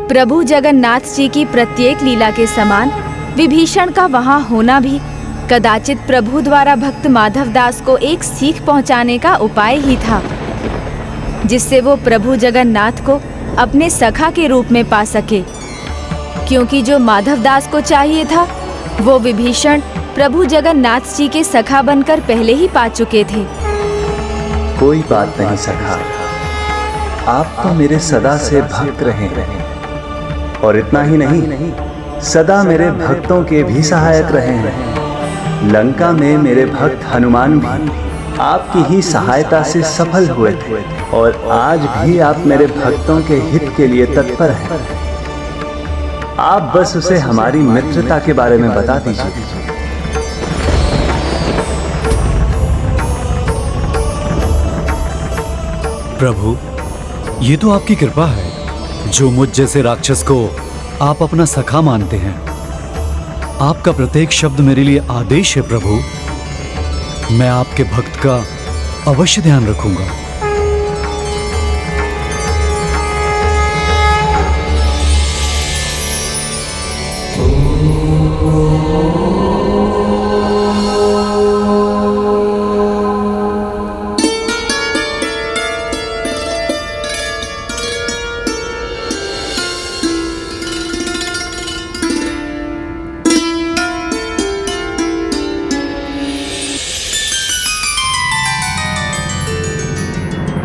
प्रभु जगन्नाथ जी की प्रत्येक लीला के समान विभीषण का वहां होना भी कदाचित प्रभु द्वारा भक्त माधव दास को एक सीख पहुंचाने का उपाय ही था, जिससे वो प्रभु जगन्नाथ को अपने सखा के रूप में पा सके, क्योंकि जो माधव दास को चाहिए था वो विभीषण प्रभु जगन्नाथ जी के सखा बनकर पहले ही पा चुके थे। कोई बात नहीं सखा, आप तो मेरे सदा से भक्त रहे और इतना ही नहीं, सदा मेरे भक्तों के भी सहायक रहे हैं। लंका में मेरे भक्त हनुमान भी आपकी ही सहायता से सफल हुए थे और आज भी आप मेरे भक्तों के हित के लिए तत्पर हैं। आप बस उसे हमारी मित्रता के बारे में बता दीजिए। प्रभु, ये तो आपकी कृपा है जो मुझ जैसे राक्षस को आप अपना सखा मानते हैं। आपका प्रत्येक शब्द मेरे लिए आदेश है प्रभु। मैं आपके भक्त का अवश्य ध्यान रखूंगा।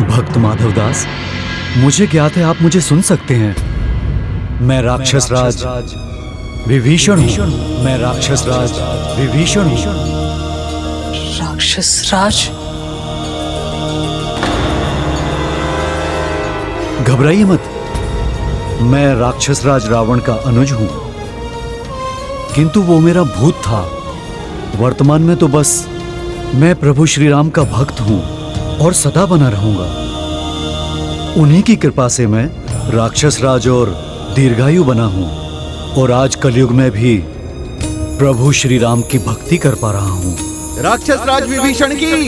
भक्त माधव दास, मुझे ज्ञात है आप मुझे सुन सकते हैं। मैं राक्षस राज विभीषण हूं। मैं राक्षस राज विभीषण हूं। राक्षस राज? घबराइए मत। मैं राक्षस राज रावण का अनुज हूं, किंतु वो मेरा भूत था। वर्तमान में तो बस मैं प्रभु श्री राम का भक्त हूं और सदा बना रहूंगा। उन्हीं की कृपा से मैं राक्षस राज और दीर्घायु बना हूं और आज कलयुग में भी प्रभु श्री राम की भक्ति कर पा रहा हूं। राक्षस राज विभीषण की,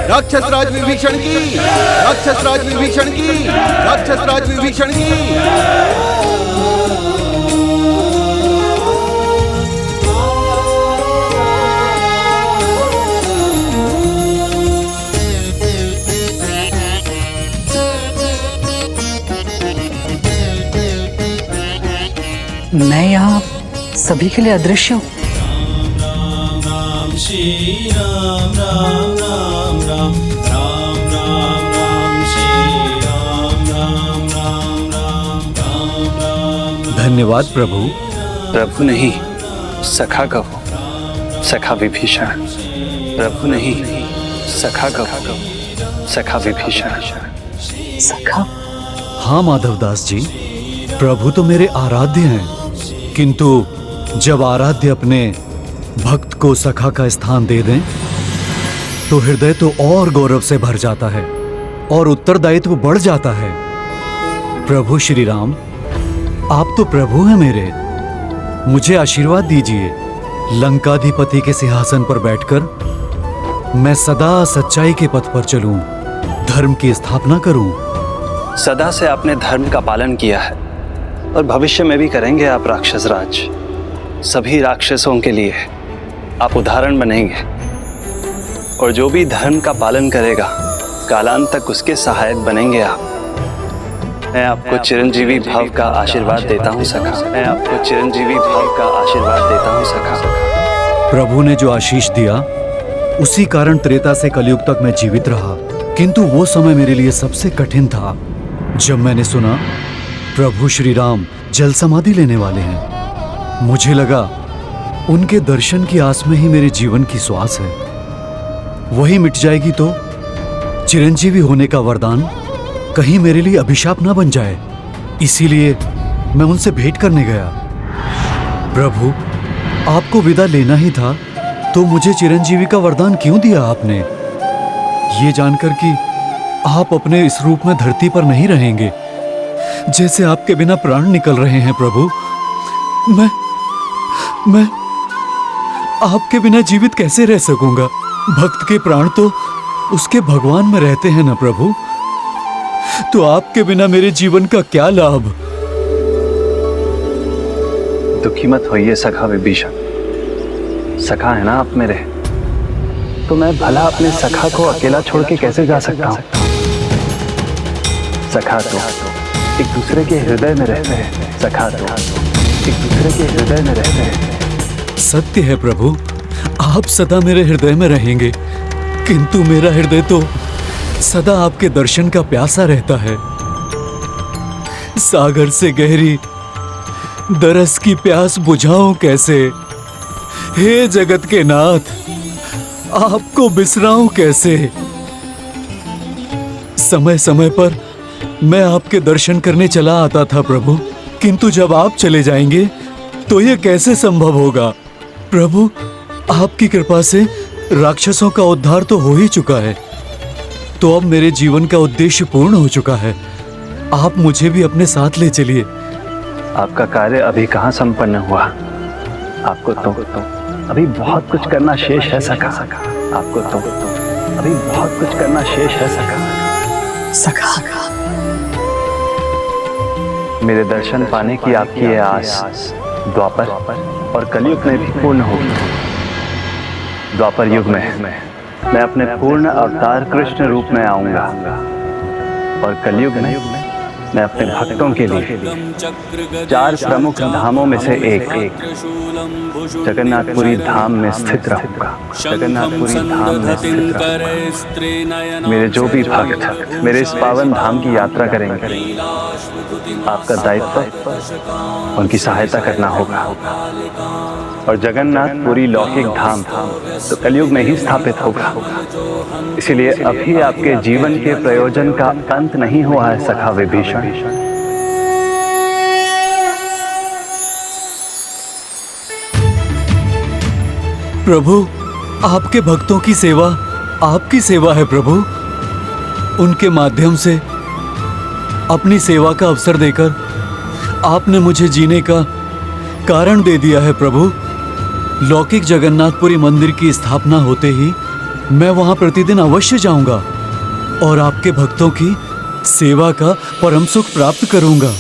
राक्षस राज विभीषण की, राक्षस राज विभीषण की, राक्षस राज विभीषण की। मैं यहाँ सभी के लिए अदृश्य हूँ। धन्यवाद प्रभु। प्रभु नहीं, सखा कहो, सखा विभीषण। प्रभु नहीं, सखा कहो, सखा विभीषण। सखा? हाँ माधव दास जी, प्रभु तो मेरे आराध्य हैं, किंतु जब आराध्य अपने भक्त को सखा का स्थान दे दें तो हृदय तो और गौरव से भर जाता है और उत्तरदायित्व बढ़ जाता है। प्रभु श्री राम, आप तो प्रभु हैं मेरे। मुझे आशीर्वाद दीजिए। लंकाधिपति के सिंहासन पर बैठकर मैं सदा सच्चाई के पथ पर चलूं, धर्म की स्थापना करूं। सदा से आपने धर्म का पालन किया है और भविष्य में भी करेंगे आप राक्षस राज। सभी राक्षसों के लिए आप उदाहरण बनेंगे और जो भी धर्म का पालन करेगा कालांत तक उसके सहायक बनेंगे आप। मैं आपको चिरंजीवी भाव का आशीर्वाद देता हूँ सखा। मैं आपको चिरंजीवी भाव का आशीर्वाद देता हूँ सखा। प्रभु ने जो आशीष दिया उसी कारण त्रेता से कलयुग तक मैं जीवित रहा, किंतु वो समय मेरे लिए सबसे कठिन था जब मैंने सुना प्रभु श्री राम जल समाधि लेने वाले हैं। मुझे लगा उनके दर्शन की आस में ही मेरे जीवन की श्वास है। वही मिट जाएगी तो चिरंजीवी होने का वरदान कहीं मेरे लिए अभिशाप ना बन जाए। इसीलिए मैं उनसे भेंट करने गया। प्रभु, आपको विदा लेना ही था तो मुझे चिरंजीवी का वरदान क्यों दिया आपने? ये जानकर कि आप अपने इस रूप में धरती पर नहीं रहेंगे, जैसे आपके बिना प्राण निकल रहे हैं प्रभु। मैं आपके बिना जीवित कैसे रह सकूंगा? भक्त के प्राण तो उसके भगवान में रहते हैं ना प्रभु। तो आपके बिना मेरे जीवन का क्या लाभ? दुखी मत होइए सखा विभीषण। सखा है ना आप मेरे, तो मैं भला अपने सखा को अकेला छोड़ के कैसे जा सकता हूँ। सखा तो एक दूसरे के हृदय में रहते हैं। सखा तो एक दूसरे के हृदय में रहते हैं। सत्य है प्रभु, आप सदा मेरे हृदय में रहेंगे, किंतु मेरा हृदय तो सदा आपके दर्शन का प्यासा रहता है। सागर से गहरी दरस की प्यास बुझाऊं कैसे। हे जगत के नाथ, आपको बिसराऊं कैसे। समय समय पर मैं आपके दर्शन करने चला आता था प्रभु, किंतु जब आप चले जाएंगे तो यह कैसे संभव होगा। प्रभु, आपकी कृपा से राक्षसों का उद्धार तो हो ही चुका है, तो अब मेरे जीवन का उद्देश्य पूर्ण हो चुका है। आप मुझे भी अपने साथ ले चलिए। आपका कार्य अभी कहाँ संपन्न हुआ। आपको तो अभी बहुत कुछ करना शेष है सखा। आपको तो अभी बहुत कुछ करना शेष है सखा। सखा, मेरे दर्शन पाने की आपकी ये आस द्वापर और कलयुग में भी पूर्ण होगी। द्वापर युग में मैं अपने पूर्ण अवतार कृष्ण रूप में आऊंगा, और कलयुग में मैं अपने भक्तों के लिए 4 प्रमुख धामों में से एक जगन्नाथपुरी धाम में स्थित रहूंगा। जगन्नाथपुरी धाम में स्थित रहूंगा। मेरे जो भी भक्त मेरे इस पावन धाम की यात्रा करेंगे, आपका दायित्व उनकी सहायता करना होगा। और जगन्नाथपुरी लौकिक धाम तो कलयुग में ही स्थापित होगा। इसीलिए अभी आपके जीवन के प्रयोजन का अंत नहीं हुआ है सखा विभीषण। प्रभु, आपके भक्तों की सेवा आपकी सेवा है प्रभु। उनके माध्यम से अपनी सेवा का अवसर देकर आपने मुझे जीने का कारण दे दिया है प्रभु। लौकिक जगन्नाथपुरी मंदिर की स्थापना होते ही मैं वहां प्रतिदिन अवश्य जाऊंगा और आपके भक्तों की सेवा का परम सुख प्राप्त करूंगा।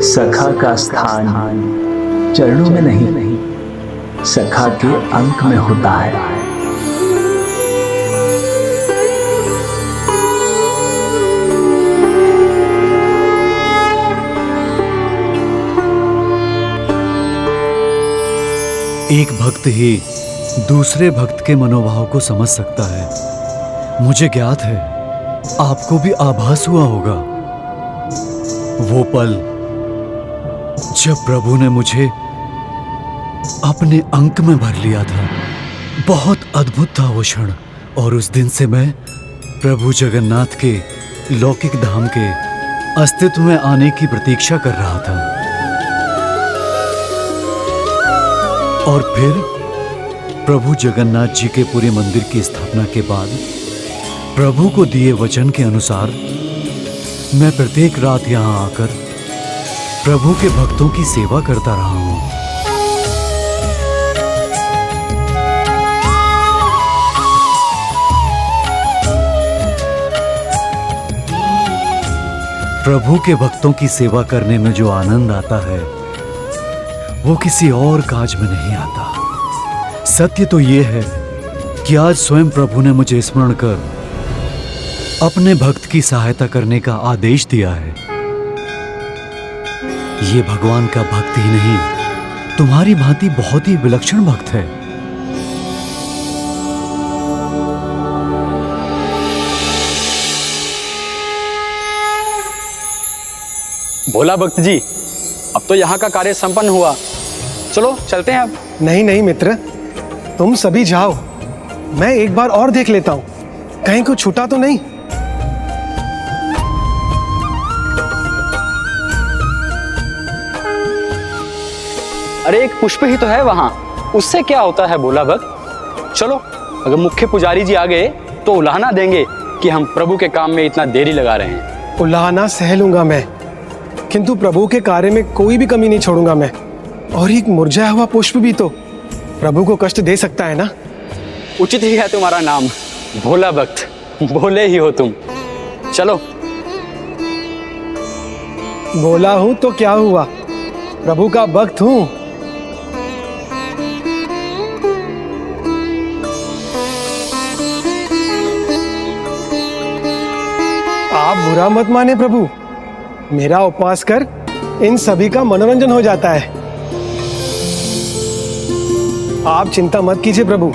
सखा का स्थान चरणों में नहीं, सखा के अंक में होता है। एक भक्त ही दूसरे भक्त के मनोभाव को समझ सकता है। मुझे ज्ञात है आपको भी आभास हुआ होगा वो पल जब प्रभु ने मुझे अपने अंक में भर लिया था। बहुत अद्भुत था वो क्षण, और उस दिन से मैं प्रभु जगन्नाथ के लौकिक धाम के अस्तित्व में आने की प्रतीक्षा कर रहा था। और फिर प्रभु जगन्नाथ जी के पूरे मंदिर की स्थापना के बाद प्रभु को दिए वचन के अनुसार मैं प्रत्येक रात यहां आकर प्रभु के भक्तों की सेवा करता रहा हूं। प्रभु के भक्तों की सेवा करने में जो आनंद आता है वो किसी और काज में नहीं आता। सत्य तो ये है कि आज स्वयं प्रभु ने मुझे स्मरण कर अपने भक्त की सहायता करने का आदेश दिया है। ये भगवान का भक्त ही नहीं, तुम्हारी भांति बहुत ही विलक्षण भक्त है। भोला भक्त जी, अब तो यहाँ का कार्य संपन्न हुआ, चलो चलते हैं अब। नहीं नहीं मित्र, तुम सभी जाओ, मैं एक बार और देख लेता हूं कहीं कुछ छूटा तो नहीं। अरे एक पुष्प ही तो है वहां, उससे क्या होता है भोला भक्त। चलो, अगर मुख्य पुजारी जी आ गए तो उलाहना देंगे कि हम प्रभु के काम में इतना देरी लगा रहे हैं। उलाहना सह लूंगा मैं, किंतु प्रभु के कार्य में कोई भी कमी नहीं छोड़ूंगा मैं। और एक मुरझाया हुआ पुष्प भी तो प्रभु को कष्ट दे सकता है ना। उचित ही है तुम्हारा नाम, भोला भक्त, भोले ही हो तुम। चलो। बोला हूं तो क्या हुआ, प्रभु का भक्त हूं। आप बुरा मत माने प्रभु, मेरा उपवास कर इन सभी का मनोरंजन हो जाता है। आप चिंता मत कीजिए प्रभु,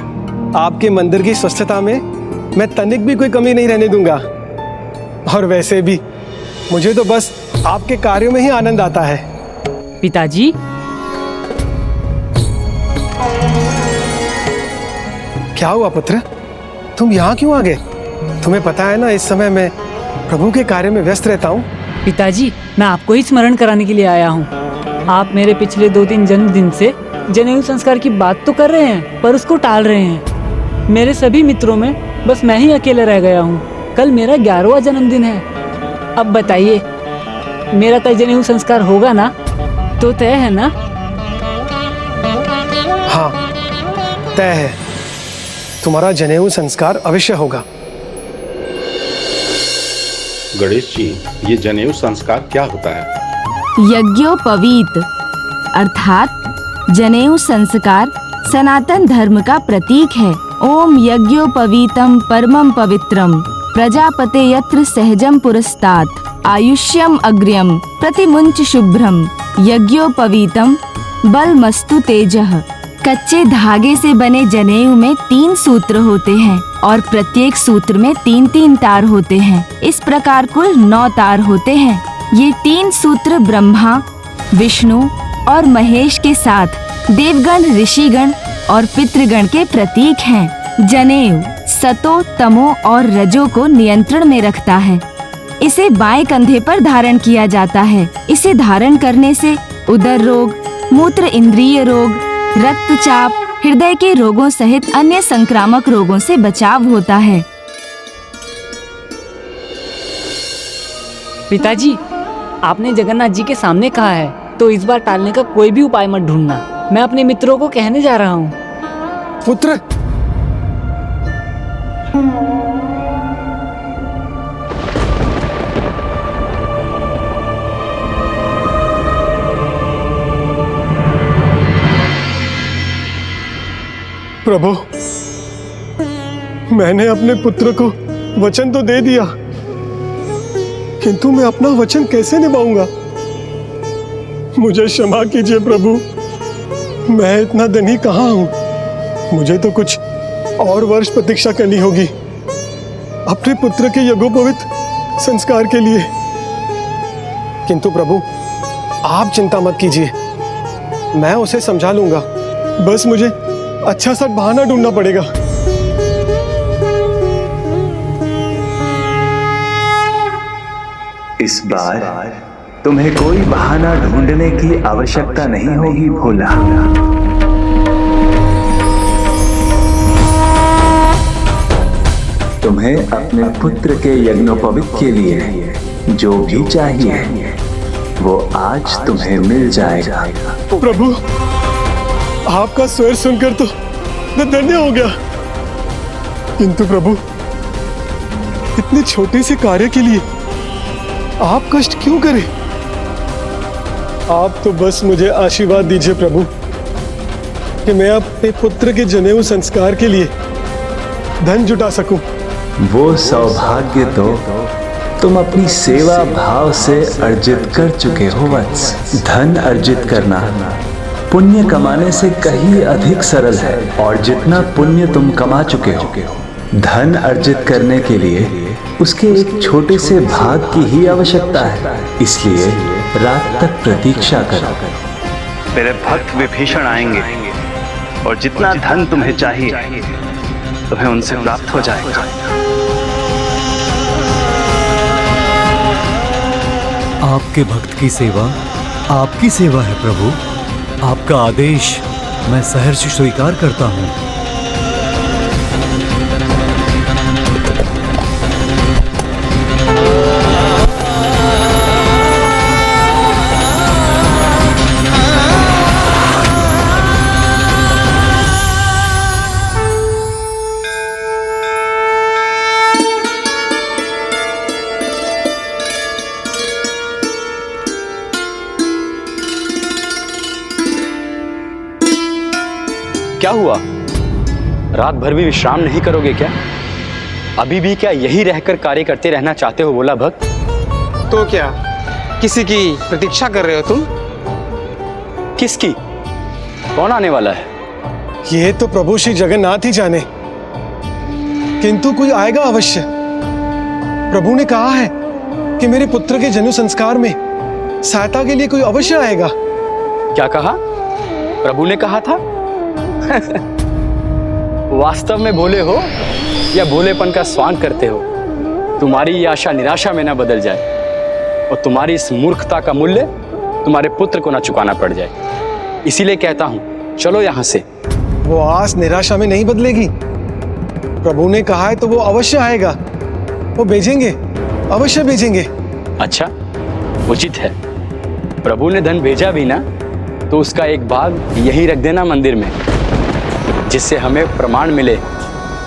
आपके मंदिर की स्वच्छता में मैं तनिक भी कोई कमी नहीं रहने दूंगा। और वैसे भी मुझे तो बस आपके कार्यों में ही आनंद आता है। पिताजी, क्या हुआ पुत्र, तुम यहाँ क्यों आ गए? तुम्हें पता है ना इस समय मैं प्रभु के कार्य में व्यस्त रहता हूँ। पिताजी, मैं आपको ही स्मरण कराने के लिए आया हूँ। आप मेरे पिछले 2-3 जन्मदिन से जनेऊ संस्कार की बात तो कर रहे हैं, पर उसको टाल रहे हैं। मेरे सभी मित्रों में बस मैं ही अकेले रह गया हूँ। कल मेरा 11वां जन्मदिन है। अब बताइए, मेरा कल जनेऊ संस्कार होगा ना? तो तय है ना? हाँ, तय है, तुम्हारा जनेऊ संस्कार अवश्य होगा। गणेश जी, ये जनेऊ संस्कार क्या होता है? यज्ञोपवीत अर्थात जनेऊ संस्कार सनातन धर्म का प्रतीक है। ओम यज्ञोपवीतम परमं पवित्रम प्रजापते यत्र सहजम पुरस्तात् आयुष्यम अग्र्यम प्रतिमुंच शुभ्रम यज्ञोपवीतम बलमस्तु तेजः। कच्चे धागे से बने जनेऊ में 3 सूत्र होते हैं और प्रत्येक सूत्र में 3-3 तार होते हैं। इस प्रकार कुल 9 तार होते हैं। ये 3 सूत्र ब्रह्मा, विष्णु और महेश के साथ देवगण, ऋषिगण और पितृगण के प्रतीक हैं। जनेऊ सतो, तमो और रजो को नियंत्रण में रखता है। इसे बाएं कंधे पर धारण किया जाता है। इसे धारण करने से उदर रोग, मूत्र इंद्रिय रोग, रक्तचाप, हृदय के रोगों सहित अन्य संक्रामक रोगों से बचाव होता है। पिताजी, आपने जगन्नाथ जी के सामने कहा है, तो इस बार टालने का कोई भी उपाय मत ढूंढना। मैं अपने मित्रों को कहने जा रहा हूँ। पुत्र, प्रभु, मैंने अपने पुत्र को वचन तो दे दिया, किंतु मैं अपना वचन कैसे निभाऊंगा? मुझे क्षमा कीजिए प्रभु, मैं इतना धनी कहाँ हूँ। मुझे तो कुछ और वर्ष प्रतीक्षा करनी होगी अपने पुत्र के यज्ञोपवीत संस्कार के लिए। किंतु प्रभु, आप चिंता मत कीजिए, मैं उसे समझा लूंगा। बस मुझे अच्छा सा बहाना ढूंढना पड़ेगा। इस बार तुम्हें कोई बहाना ढूंढने की आवश्यकता नहीं होगी भोला। तुम्हें अपने पुत्र के यज्ञोपवीत के लिए जो भी चाहिए वो आज तुम्हें मिल जाएगा। प्रभु, आपका स्वर सुनकर तो मैं धन्य हो गया। किंतु प्रभु, इतने छोटे से कार्य के लिए आप कष्ट क्यों करें? आप तो बस मुझे आशीर्वाद दीजिए प्रभु कि मैं अपने पुत्र के जनेऊ संस्कार के लिए धन जुटा सकूं। वो सौभाग्य तो तुम अपनी सेवा भाव से अर्जित कर चुके हो वत्स। धन अर्जित करना पुण्य कमाने से कहीं अधिक सरल है, और जितना पुण्य तुम कमा चुके हो, धन अर्जित करने के लिए उसके एक छोटे से भाग की ही आवश्यकता है। इसलिए रात तक प्रतीक्षा करो, मेरे भक्त विभीषण आएंगे और जितना धन तुम्हें चाहिए तुम्हें उनसे प्राप्त हो जाएगा। आपके भक्त की सेवा आपकी सेवा है प्रभु। आपका आदेश मैं सहर्ष स्वीकार करता हूँ। क्या हुआ? रात भर भी विश्राम नहीं करोगे क्या? अभी भी क्या यही रहकर कार्य करते रहना चाहते हो भोला भक्त? तो क्या किसी की प्रतीक्षा कर रहे हो तुम? किसकी? कौन आने वाला है? ये तो प्रभु श्री जगन्नाथ ही जाने, किंतु कोई आएगा अवश्य। प्रभु ने कहा है कि मेरे पुत्र के जनेऊ संस्कार में सहायता के लिए कोई अवश्य आएगा। क्या कहा? प्रभु ने कहा था? वास्तव में भोले हो या भोलेपन का स्वांग करते हो? तुम्हारी ये आशा निराशा में ना बदल जाए और तुम्हारी इस मूर्खता का मूल्य तुम्हारे पुत्र को ना चुकाना पड़ जाए। इसीलिए कहता हूं, चलो यहां से। वो आस निराशा में नहीं बदलेगी। प्रभु ने कहा है तो वो अवश्य आएगा। वो भेजेंगे, अवश्य भेजेंगे। अच्छा, उचित है। प्रभु ने धन भेजा भी ना तो उसका एक भाग यहीं रख देना मंदिर में, जिससे हमें प्रमाण मिले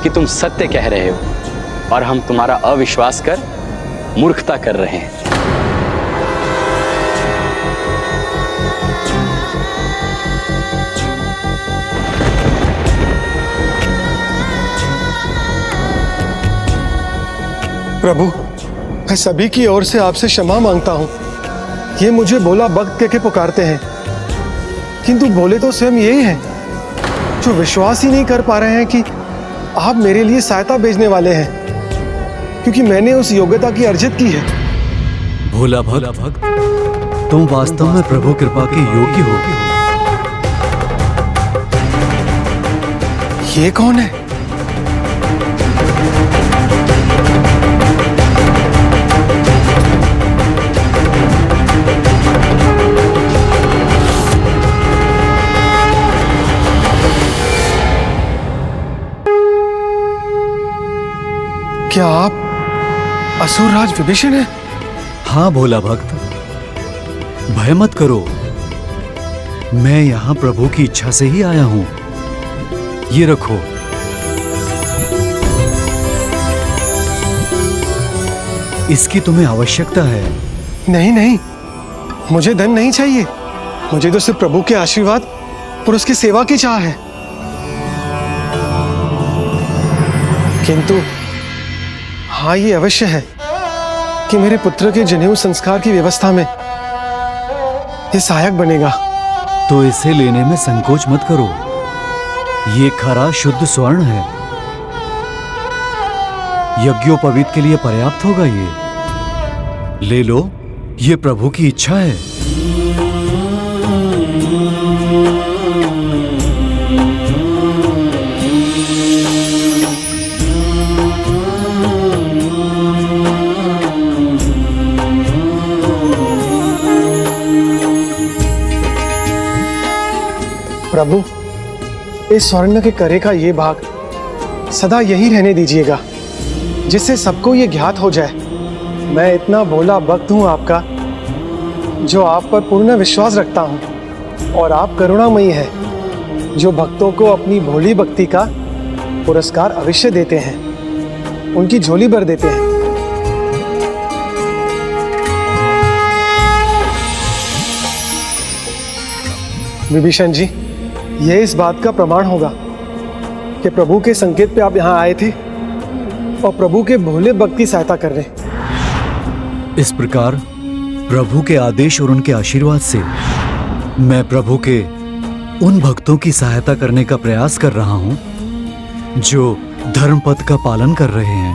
कि तुम सत्य कह रहे हो और हम तुम्हारा अविश्वास कर मूर्खता कर रहे हैं। प्रभु, मैं सभी की ओर से आपसे क्षमा मांगता हूं। ये मुझे भोला भक्त कह के पुकारते हैं, किंतु भोले तो स्वयं यही हैं जो विश्वास ही नहीं कर पा रहे हैं कि आप मेरे लिए सहायता भेजने वाले हैं, क्योंकि मैंने उस योग्यता की अर्जित की है। भोला भक्त, तुम वास्तव में प्रभु कृपा के योग्य हो। ये कौन है? क्या आप असुरराज विभीषण हैं? हाँ भोला भक्त, भय मत करो। मैं यहां प्रभु की इच्छा से ही आया हूं। ये रखो। इसकी तुम्हें आवश्यकता है। नहीं नहीं, मुझे धन नहीं चाहिए। मुझे तो सिर्फ प्रभु के आशीर्वाद और उसकी सेवा की चाह है। किंतु हाँ, ये अवश्य है कि मेरे पुत्र के जनेऊ संस्कार की व्यवस्था में ये सहायक बनेगा। तो इसे लेने में संकोच मत करो। ये खरा शुद्ध स्वर्ण है। यज्ञोपवीत के लिए पर्याप्त होगा। ये ले लो। ये प्रभु की इच्छा है। प्रभु, इस स्वर्ण के करे का ये भाग सदा यही रहने दीजिएगा, जिससे सबको ये ज्ञात हो जाए मैं इतना भोला भक्त हूँ आपका, जो आप पर पूर्ण विश्वास रखता हूँ। और आप करुणामयी है, जो भक्तों को अपनी भोली भक्ति का पुरस्कार अवश्य देते हैं, उनकी झोली भर देते हैं। विभीषण जी, यह इस बात का प्रमाण होगा कि प्रभु के संकेत पे आप यहाँ आए थे और प्रभु के भोले भक्त की सहायता कर रहे हैं। इस प्रकार प्रभु के आदेश और उनके आशीर्वाद से मैं प्रभु के उन भक्तों की सहायता करने का प्रयास कर रहा हूं जो धर्म पथ का पालन कर रहे हैं।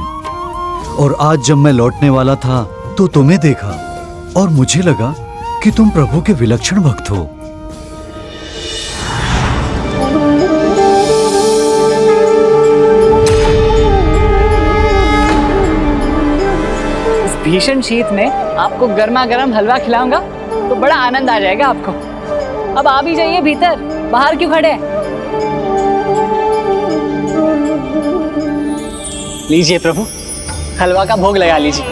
और आज जब मैं लौटने वाला था तो तुम्हें देखा और मुझे लगा कि तुम प्रभु के विलक्षण भक्त हो। भीषण शीत में आपको गर्मा गर्म हलवा खिलाऊंगा तो बड़ा आनंद आ जाएगा आपको। अब आ भी जाइए भीतर, बाहर क्यों खड़े? लीजिए प्रभु, हलवा का भोग लगा लीजिए।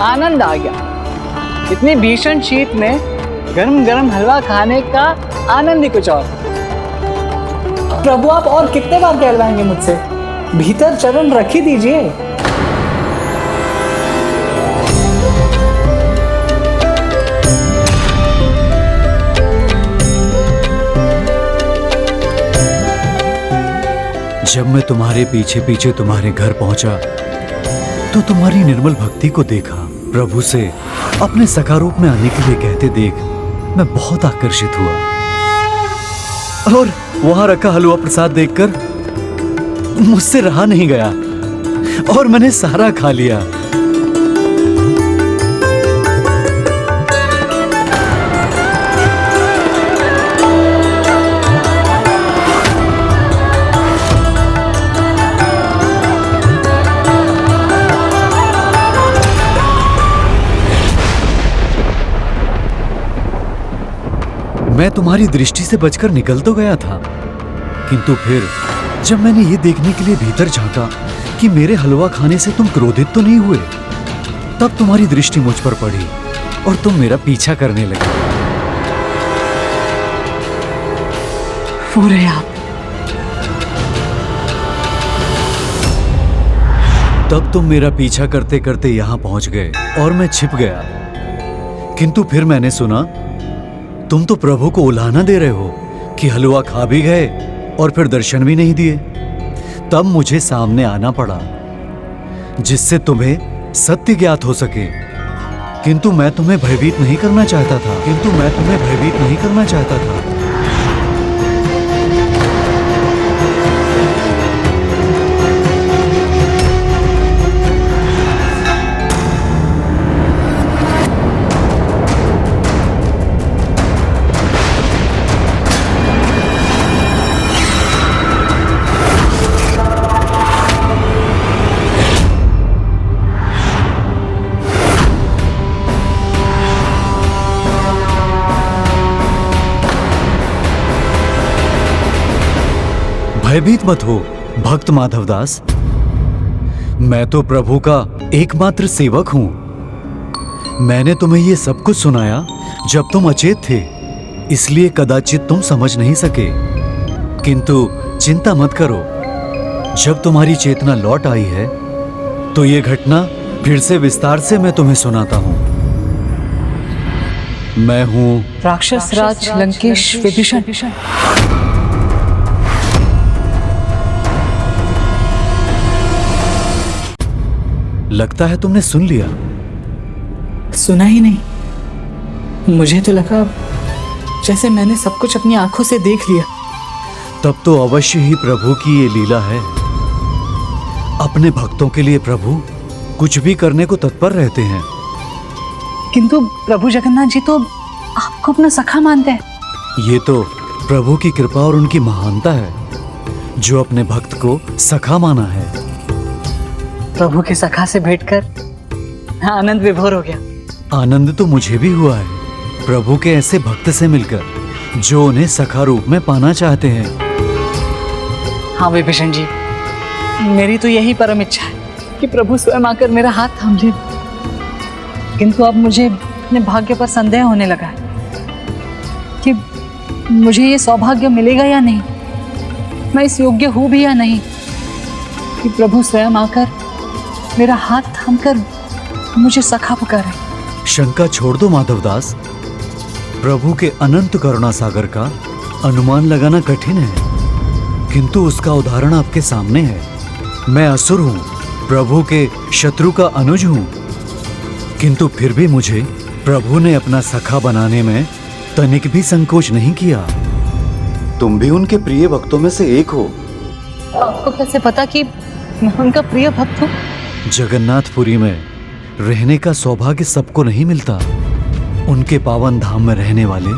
आनंद आ गया। इतनी भीषण शीत में गरम गरम हलवा खाने का आनंद ही कुछ और। प्रभु, आप और कितने बार कहलवाएंगे मुझसे? भीतर चरण रख ही दीजिए। जब मैं तुम्हारे पीछे पीछे तुम्हारे घर पहुंचा तो तुम्हारी निर्मल भक्ति को देखा। प्रभु से अपने सखा रूप में आने के लिए कहते देख मैं बहुत आकर्षित हुआ और वहां रखा हलवा प्रसाद देखकर मुझसे रहा नहीं गया और मैंने सारा खा लिया। मैं तुम्हारी दृष्टि से बचकर निकल तो गया था, किंतु फिर जब मैंने ये देखने के लिए भीतर झांका कि मेरे हलवा खाने से तुम क्रोधित तो नहीं हुए, तब तुम्हारी दृष्टि मुझ पर पड़ी और तुम मेरा पीछा करने लगे। पूरे आप तब तुम मेरा पीछा करते करते यहां पहुंच गए और मैं छिप गया, किंतु फिर मैंने सुना तुम तो प्रभु को उलाहना दे रहे हो कि हलवा खा भी गए और फिर दर्शन भी नहीं दिए। तब मुझे सामने आना पड़ा जिससे तुम्हें सत्य ज्ञात हो सके, किंतु मैं तुम्हें भयभीत नहीं करना चाहता था। भयभीत मत हो भक्त माधवदास, मैं तो प्रभु का एकमात्र सेवक हूं। मैंने तुम्हें ये सब कुछ सुनाया जब तुम अचेत थे, इसलिए कदाचित तुम समझ नहीं सके, किंतु चिंता मत करो, जब तुम्हारी चेतना लौट आई है तो ये घटना फिर से विस्तार से मैं तुम्हें सुनाता हूं। मैं हूं राक्षस राज लंकेश विभीषण। लगता है तुमने सुन लिया। सुना ही नहीं, मुझे तो लगा जैसे मैंने सब कुछ अपनी आंखों से देख लिया। तब तो अवश्य ही प्रभु की ये लीला है। अपने भक्तों के लिए प्रभु कुछ भी करने को तत्पर रहते हैं। किंतु प्रभु जगन्नाथ जी तो आपको अपना सखा मानते हैं। ये तो प्रभु की कृपा और उनकी महानता है जो अपने भक्त को सखा माना है। प्रभु के सखा से भेंटकर आनंद विभोर हो गया। आनंद तो मुझे भी हुआ है प्रभु के ऐसे भक्त से मिलकर जो उन्हें सखा रूप में पाना चाहते हैं। हाँ विभीषण जी, मेरी तो यही परम इच्छा है कि प्रभु स्वयं आकर मेरा हाथ थाम ले, किंतु अब मुझे अपने भाग्य पर संदेह होने लगा है कि मुझे ये सौभाग्य मिलेगा या नहीं, मैं इस योग्य हूँ भी या नहीं कि प्रभु स्वयं आकर मेरा हाथ थामकर मुझे सखा पुकारे। शंका छोड़ दो माधवदास, प्रभु के अनंत करुणा सागर का अनुमान लगाना कठिन है, किंतु उसका उदाहरण आपके सामने है। मैं असुर हूं, प्रभु के शत्रु का अनुज हूं, किंतु फिर भी मुझे प्रभु ने अपना सखा बनाने में तनिक भी संकोच नहीं किया। तुम भी उनके प्रिय भक्तों में से एक हो। आपको कैसे पता कि मैं उनका प्रिय भक्त हूँ? जगन्नाथपुरी में रहने का सौभाग्य सबको नहीं मिलता। उनके पावन धाम में रहने वाले,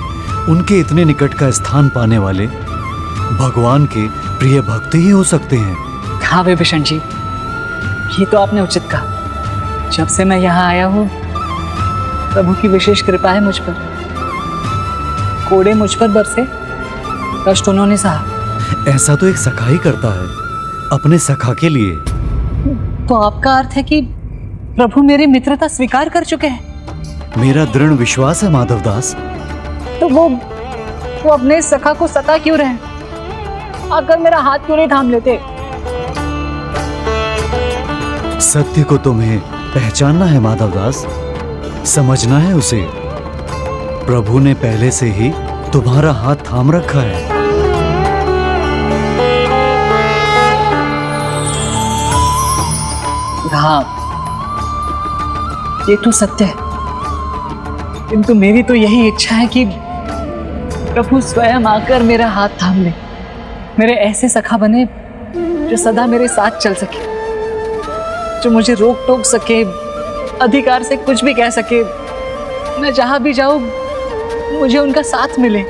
उनके इतने निकट का स्थान पाने वाले भगवान के प्रिय भक्त ही हो सकते हैं। हाँ विभीषण जी, ये तो आपने उचित कहा। जब से मैं यहाँ आया हूँ प्रभु की विशेष कृपा है मुझ पर। कोड़े मुझ पर बरसे, कष्ट उन्होंने सहा। ऐसा तो एक सखा ही करता है अपने सखा के लिए। तो आपका अर्थ है कि प्रभु मेरी मित्रता स्वीकार कर चुके हैं? मेरा दृढ़ विश्वास है माधवदास। तो वो अपने सखा को सता क्यों रहे? आकर मेरा हाथ क्यों नहीं थाम लेते? सत्य को तुम्हें पहचानना है माधवदास, समझना है उसे। प्रभु ने पहले से ही तुम्हारा हाथ थाम रखा है। हाँ, ये तो सत्य है, किंतु मेरी तो यही इच्छा है कि प्रभु स्वयं आकर मेरा हाथ थाम ले, मेरे ऐसे सखा बने जो सदा मेरे साथ चल सके, जो मुझे रोक टोक सके, अधिकार से कुछ भी कह सके, मैं जहां भी जाऊं मुझे उनका साथ मिले,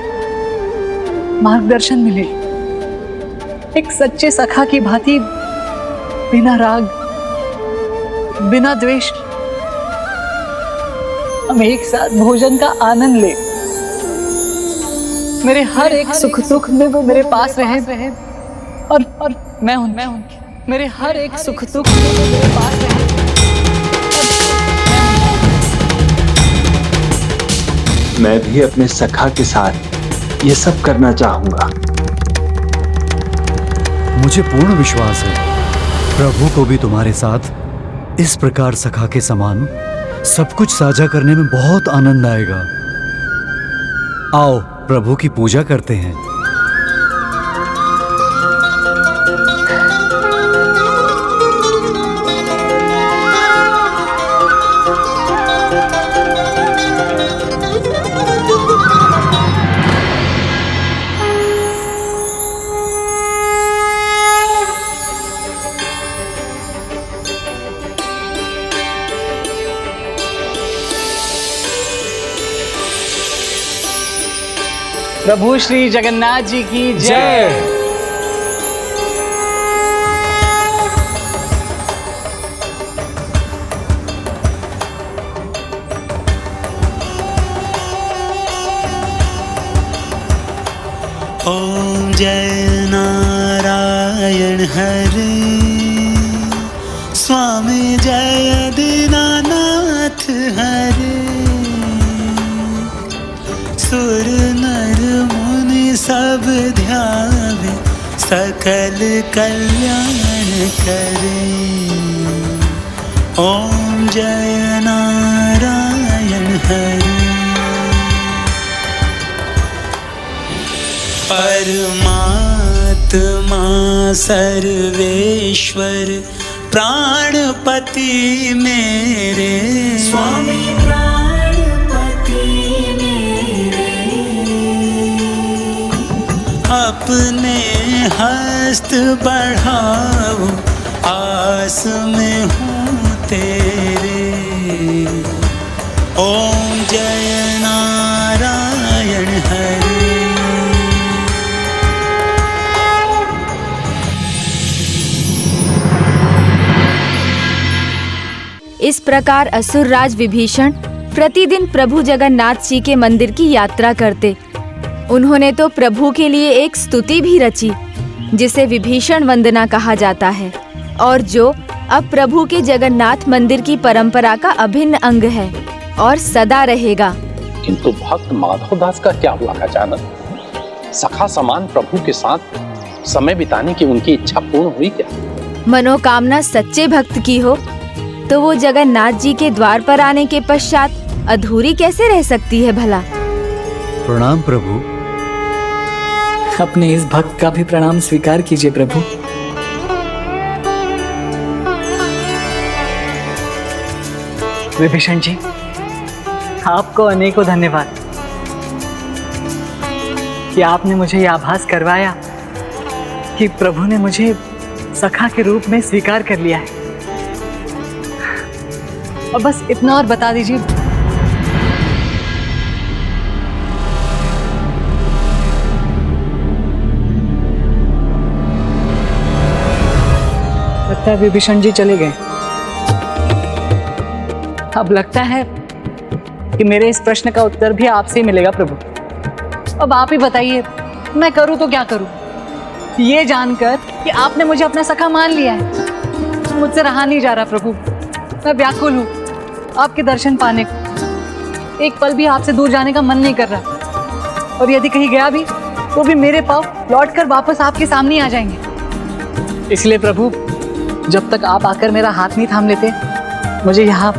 मार्गदर्शन मिले, एक सच्चे सखा की भांति, बिना राग, बिना द्वेष, हम एक साथ भोजन का आनंद ले, मेरे हर एक सुख दुख में वो मेरे पास रहे और मैं हूं मेरे हर एक सुख दुख में वो मेरे पास रहे। मैं भी अपने सखा के साथ ये सब करना चाहूंगा। मुझे पूर्ण विश्वास है प्रभु को भी तुम्हारे साथ इस प्रकार सखा के समान सब कुछ साझा करने में बहुत आनंद आएगा। आओ प्रभु की पूजा करते हैं। प्रभु श्री जगन्नाथ जी की जय। ओम जय नारायण हरे, स्वामी जय दीनानाथ हरे, सुर नर मुनि सब ध्यावे, सकल कल्याण करे। ओम जय नारायण हरे। परमात्मा सर्वेश्वर प्राणपति मेरे, स्वामी प्राणपति मेरे, अपने हस्त बढ़ाओ, आस में हूँ तेरे। ओम जय नारायण हरे। इस प्रकार असुरराज विभीषण प्रतिदिन प्रभु जगन्नाथ जी के मंदिर की यात्रा करते। उन्होंने तो प्रभु के लिए एक स्तुति भी रची, जिसे विभीषण वंदना कहा जाता है, और जो अब प्रभु के जगन्नाथ मंदिर की परंपरा का अभिन्न अंग है और सदा रहेगा। किंतु भक्त माधवदास का क्या हुआ अचानक? सखा समान प्रभु के साथ समय बिताने की उनकी इच्छा पूर्ण हुई क्या? मनोकामना सच्चे भक्त की हो तो वो जगन्नाथ जी के द्वार पर आने के पश्चात अधूरी कैसे रह सकती है भला? प्रणाम प्रभु। अपने इस भक्त का भी प्रणाम स्वीकार कीजिए प्रभु। विभीषण जी, आपको अनेकों धन्यवाद कि आपने मुझे यह आभास करवाया कि प्रभु ने मुझे सखा के रूप में स्वीकार कर लिया है। और बस इतना और बता दीजिए, लगता है विभीषण जी चले गए। अब लगता है कि मेरे इस प्रश्न का उत्तर भी आपसे ही मिलेगा प्रभु। अब आप ही बताइए, मैं करूं तो क्या करूं, ये जानकर कि आपने मुझे अपना सखा मान लिया है। मुझसे रहा नहीं जा रहा प्रभु, मैं व्याकुल हूं आपके दर्शन पाने को। एक पल भी आपसे दूर जाने का मन नहीं कर रहा, और यदि कहीं गया भी तो भी मेरे पाँव लौटकर वापस आपके सामने ही आ जाएंगे। इसलिए प्रभु, जब तक आप आकर मेरा हाथ नहीं थाम लेते, मुझे यहाँ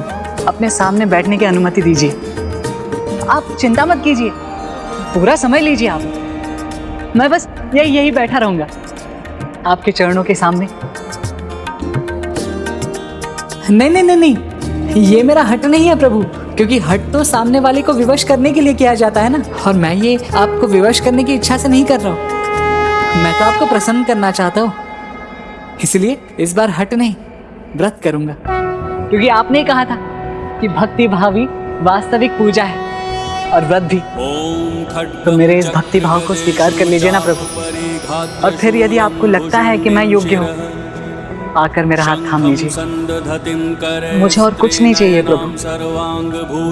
अपने सामने बैठने की अनुमति दीजिए। आप चिंता मत कीजिए, पूरा समय लीजिए आप। मैं बस यही बैठा रहूंगा आपके चरणों के सामने। नहीं नहीं नहीं नहीं, ये मेरा हट नहीं है प्रभु, क्योंकि हट तो सामने वाले को विवश करने के लिए किया जाता है ना, और मैं ये आपको विवश करने की इच्छा से नहीं कर रहा हूँ। मैं तो आपको प्रसन्न करना चाहता हूँ, इसलिए इस बार हट नहीं, व्रत करूंगा, क्योंकि आपने कहा था कि भक्ति भावी वास्तविक पूजा है और व्रत भी। तो मेरे इस भक्ति भाव को स्वीकार कर लीजिए ना प्रभु, और फिर यदि आपको लगता है कि मैं योग्य हूँ, आकर मेरा हाथ थाम लीजिए। मुझे और कुछ नहीं चाहिए प्रभु,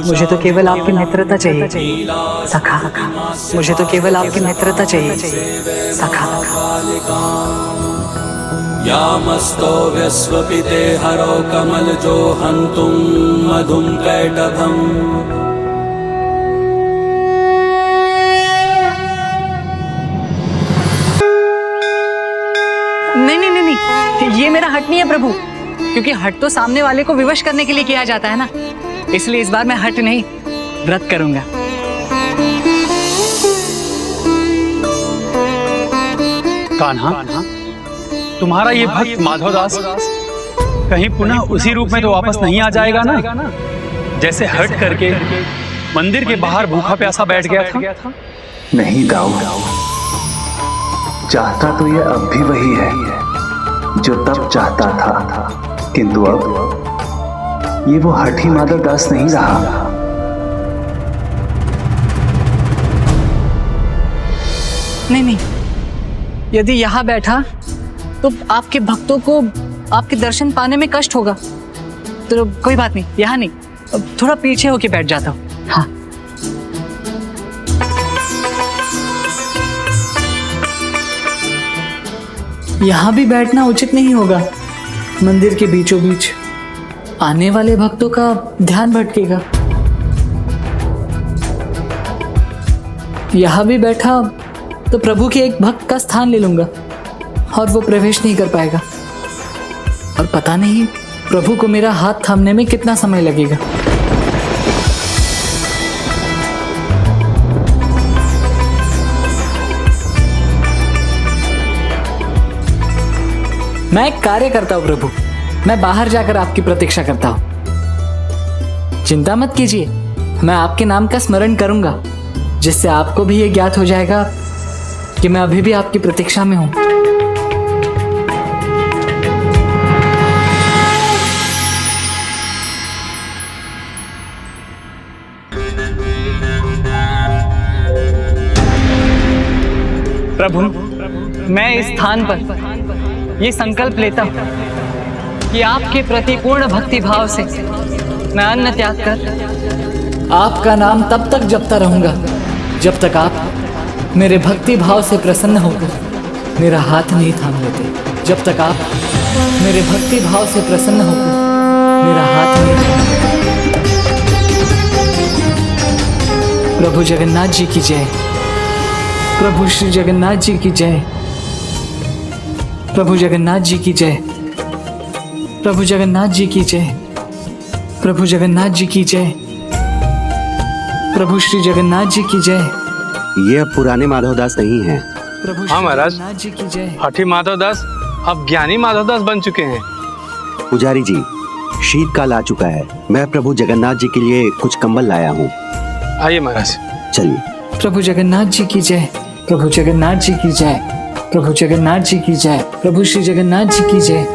मुझे तो केवल आपकी मित्रता चाहिए सखा, मुझे तो केवल आपकी मित्रता चाहिए सखा। यामस्तो व्यस्वपिते हरो कमलजो हन्तुं मधुं कैटभम्। नहीं नहीं नहीं नहीं, ये मेरा हट नहीं है प्रभु, क्योंकि हट तो सामने वाले को विवश करने के लिए किया जाता है ना, इसलिए इस बार मैं हट नहीं, व्रत करूंगा। कान्हा, तुम्हारा ये भक्त माधवदास कहीं पुनः उसी रूप में तो वापस नहीं आ जाएगा ना, जैसे हट करके मंदिर के बाहर भूखा प्यासा बैठ गया था? नहीं दाऊ, चाहता तो ये अब भी वही है जो तब चाहता था, किंतु अब ये वो हठी माधवदास नहीं रहा। नहीं नहीं, यदि यहाँ बैठा तो आपके भक्तों को आपके दर्शन पाने में कष्ट होगा, तो कोई बात नहीं, यहाँ नहीं, थोड़ा पीछे होके बैठ जाता हूँ। हाँ, यहाँ भी बैठना उचित नहीं होगा, मंदिर के बीचों बीच आने वाले भक्तों का ध्यान भटकेगा। यहाँ भी बैठा तो प्रभु के एक भक्त का स्थान ले लूंगा और वो प्रवेश नहीं कर पाएगा, और पता नहीं प्रभु को मेरा हाथ थामने में कितना समय लगेगा। मैं एक कार्य करता हूँ प्रभु, मैं बाहर जाकर आपकी प्रतीक्षा करता हूँ। चिंता मत कीजिए, मैं आपके नाम का स्मरण करूंगा, जिससे आपको भी ये ज्ञात हो जाएगा कि मैं अभी भी आपकी प्रतीक्षा में हूं। प्रभु, मैं इस स्थान पर ये संकल्प लेता हूं कि आपके प्रति पूर्ण भक्ति भाव से मैं अन्न त्याग कर आपका नाम तब तक जपता रहूंगा जब तक आप मेरे भक्ति भाव से प्रसन्न होकर मेरा हाथ नहीं थाम लेते, जब तक आप मेरे भक्ति भाव से प्रसन्न होकर मेरा हाथ नहीं थाम लेते। प्रभु जगन्नाथ जी की जय, प्रभु श्री जगन्नाथ जी की जय, प्रभु जगन्नाथ जी की जय, प्रभु जगन्नाथ जी की जय, प्रभु जगन्नाथ जी की जय, प्रभु श्री जगन्नाथ जी की जय। ये अब पुराने माधवदास नहीं हैं। प्रभु हाँ महाराज, जगन्नाथ जी की जय। हठी माधवदास अब ज्ञानी माधवदास बन चुके हैं। पुजारी जी, शीतकाल आ चुका है, मैं प्रभु जगन्नाथ जी के लिए कुछ कंबल लाया हूँ। आइए महाराज। चलिए। प्रभु जगन्नाथ जी की जय, प्रभु जगन्नाथ जी की जय, प्रभु जगन्नाथ जी की जय, प्रभु श्री जगन्नाथ जी की जय।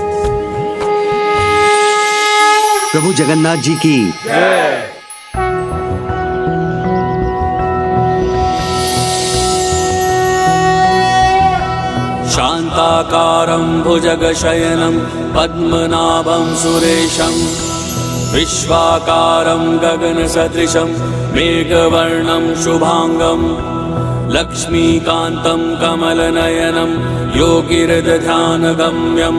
प्रभु जगन्नाथ जी की जय। शान्ताकारं भुजगशयनं पद्मनाभं सुरेशं विश्वाकारं गगनसदृशं मेघवर्णं शुभांगं लक्ष्मीकान्तं कमलनयनं योगिहृदध्यानगम्यं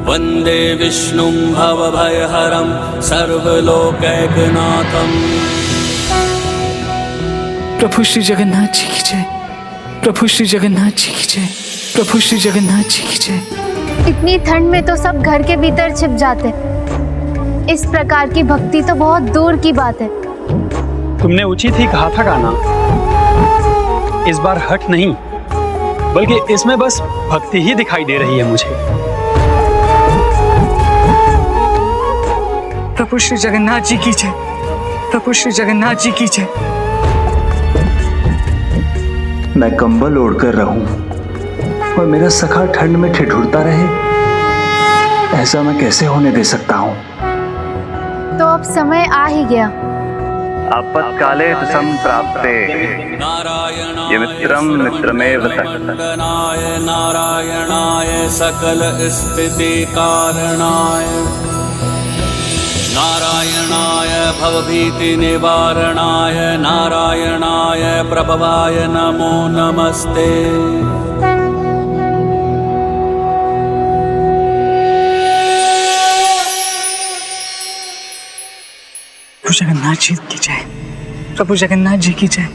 वन्दे विष्णुं भवभयहरं सर्वलोकैकनाथं। प्रभु श्री जगन्नाथ जी की जय, प्रभु श्री जगन्नाथ जी की जय, प्रभु श्री जगन्नाथ जी की जय। इतनी ठंड में तो सब घर के भीतर छिप जाते, इस प्रकार की भक्ति तो बहुत दूर की बात है। तुमने उचित ही कहा था कान्हा, इस बार हट नहीं बल्कि इसमें बस भक्ति ही दिखाई दे रही है मुझे। प्रभु श्री जगन्नाथ जी की जय। प्रभु श्री जगन्नाथ जी की जय। मैं कंबल ओढ़कर रहूं और मेरा सखा ठंड में ठिठुरता रहे, ऐसा मैं कैसे होने दे सकता हूं? तो अब समय आ ही गया। आपत्काले संप्राप्ते ये मित्रम मित्रमेव नारायणाय नारायणाय सकल स्थिति कारणाय नारायणाय भवभीति निवारणाय नारायणाय प्रभवाय नमो नमस्ते। प्रभु जगन्नाथ जी की जय। प्रभु जगन्नाथ जी की जय।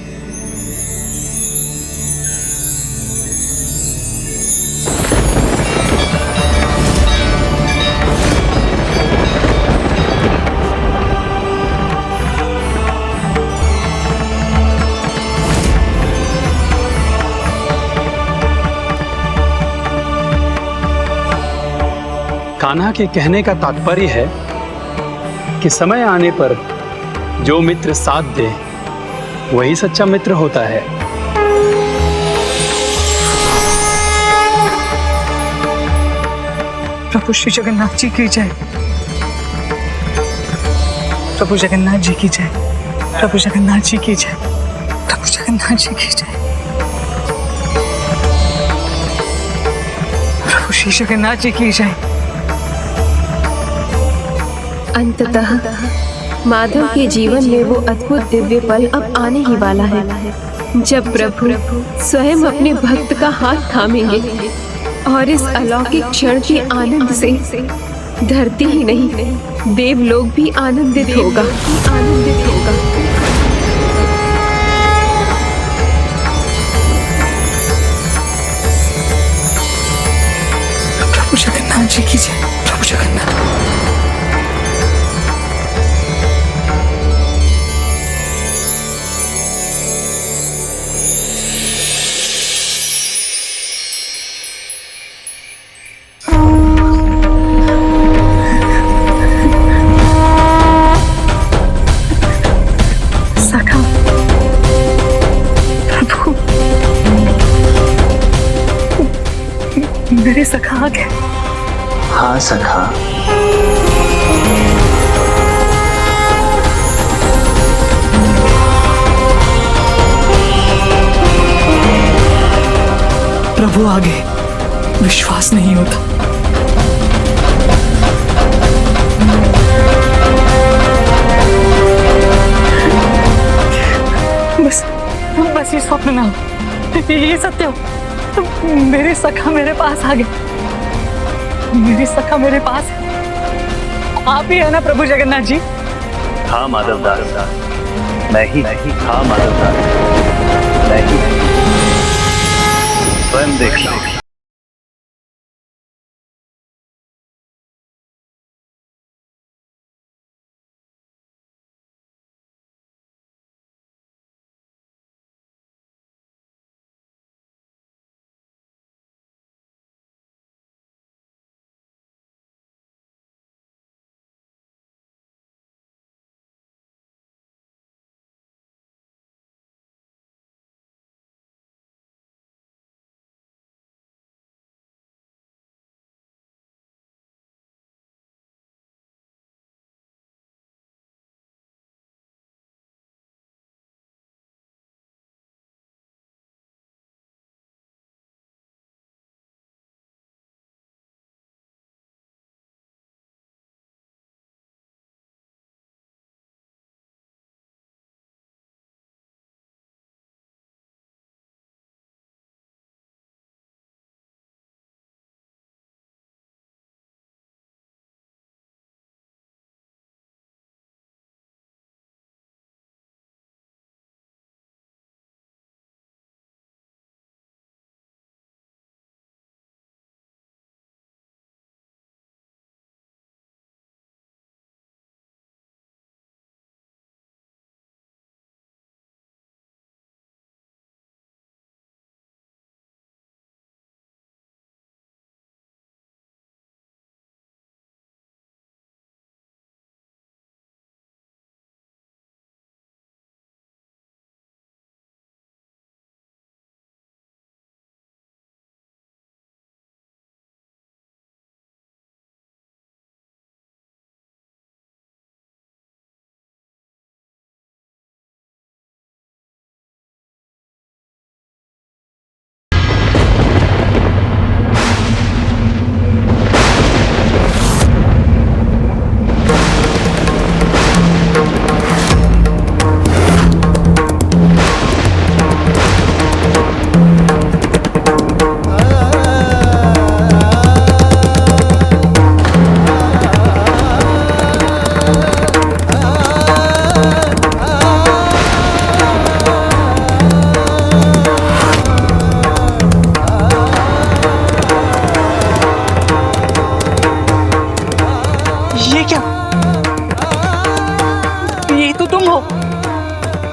कान्हा के कहने का तात्पर्य है कि समय आने पर जो मित्र साथ दे वही सच्चा मित्र होता है। प्रभु श्री जगन्नाथ जी की जय। प्रभु जगन्नाथ जी की जय। प्रभु जगन्नाथ जी की जय। प्रभु जगन्नाथ जी की जय। प्रभु श्री जगन्नाथ जी की जय। अंततः माधव के जीवन में वो अद्भुत दिव्य पल अब आने ही वाला है, जब प्रभु स्वयं अपने भक्त का हाथ थामेंगे और इस अलौकिक क्षण के आनंद से धरती ही नहीं, देवलोक भी आनंदित होगा। प्रभु जगन्नाथ जी की जय। प्रभु जगन्नाथ। मेरे सखा आ गए। हाँ सखा, प्रभु आ गए। विश्वास नहीं होता। बस ये स्वप्न ना हो, ये सत्य हो। मेरे सखा मेरे पास आ गए। मेरे सखा मेरे पास है। आप ही है ना प्रभु जगन्नाथ जी? हाँ माधव दास, मैं ही। हाँ माधव दास, मैं ही। स्वयं देख लो।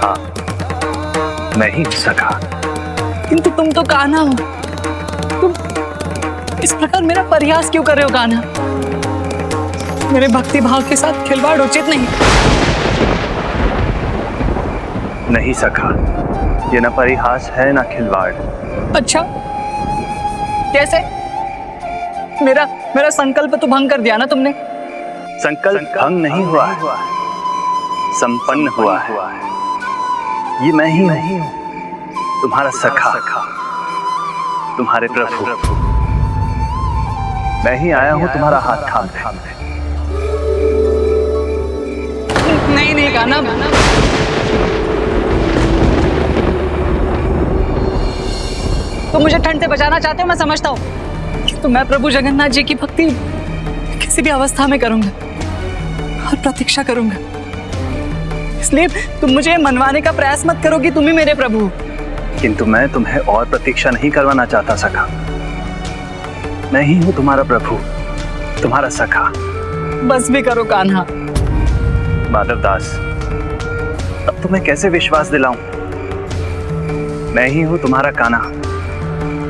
हाँ, मैं ही सखा। किंतु तुम तो कान्हा हो। तुम इस प्रकार मेरा परिहास क्यों कर रहे हो कान्हा? मेरे भक्ति भाव के साथ खिलवाड़ उचित नहीं। नहीं सखा, ये न परिहास है न खिलवाड़। अच्छा, कैसे? मेरा संकल्प तो भंग कर दिया ना तुमने। संकल्प भंग नहीं हुआ है, संपन्न हुआ है। ये मैं ही हूँ, तुम्हारा सखा, तुम्हारे प्रभु। मैं ही आया हूँ तुम्हारा हाथ थामने। नहीं कान्हा, तुम मुझे ठंड से बचाना चाहते हो, मैं समझता हूँ। तो मैं प्रभु जगन्नाथ जी की भक्ति किसी भी अवस्था में करूंगा और प्रतीक्षा करूंगा। इसलिए तुम मुझे मनवाने का प्रयास मत करो कि तुम ही मेरे प्रभु हो। किंतु मैं तुम्हें और प्रतीक्षा नहीं करवाना चाहता सखा। मैं ही हूँ तुम्हारा प्रभु, तुम्हारा सखा। बस भी करो कान्हा। माधव दास, अब तुम्हें कैसे विश्वास दिलाऊं? मैं ही हूँ तुम्हारा कान्हा,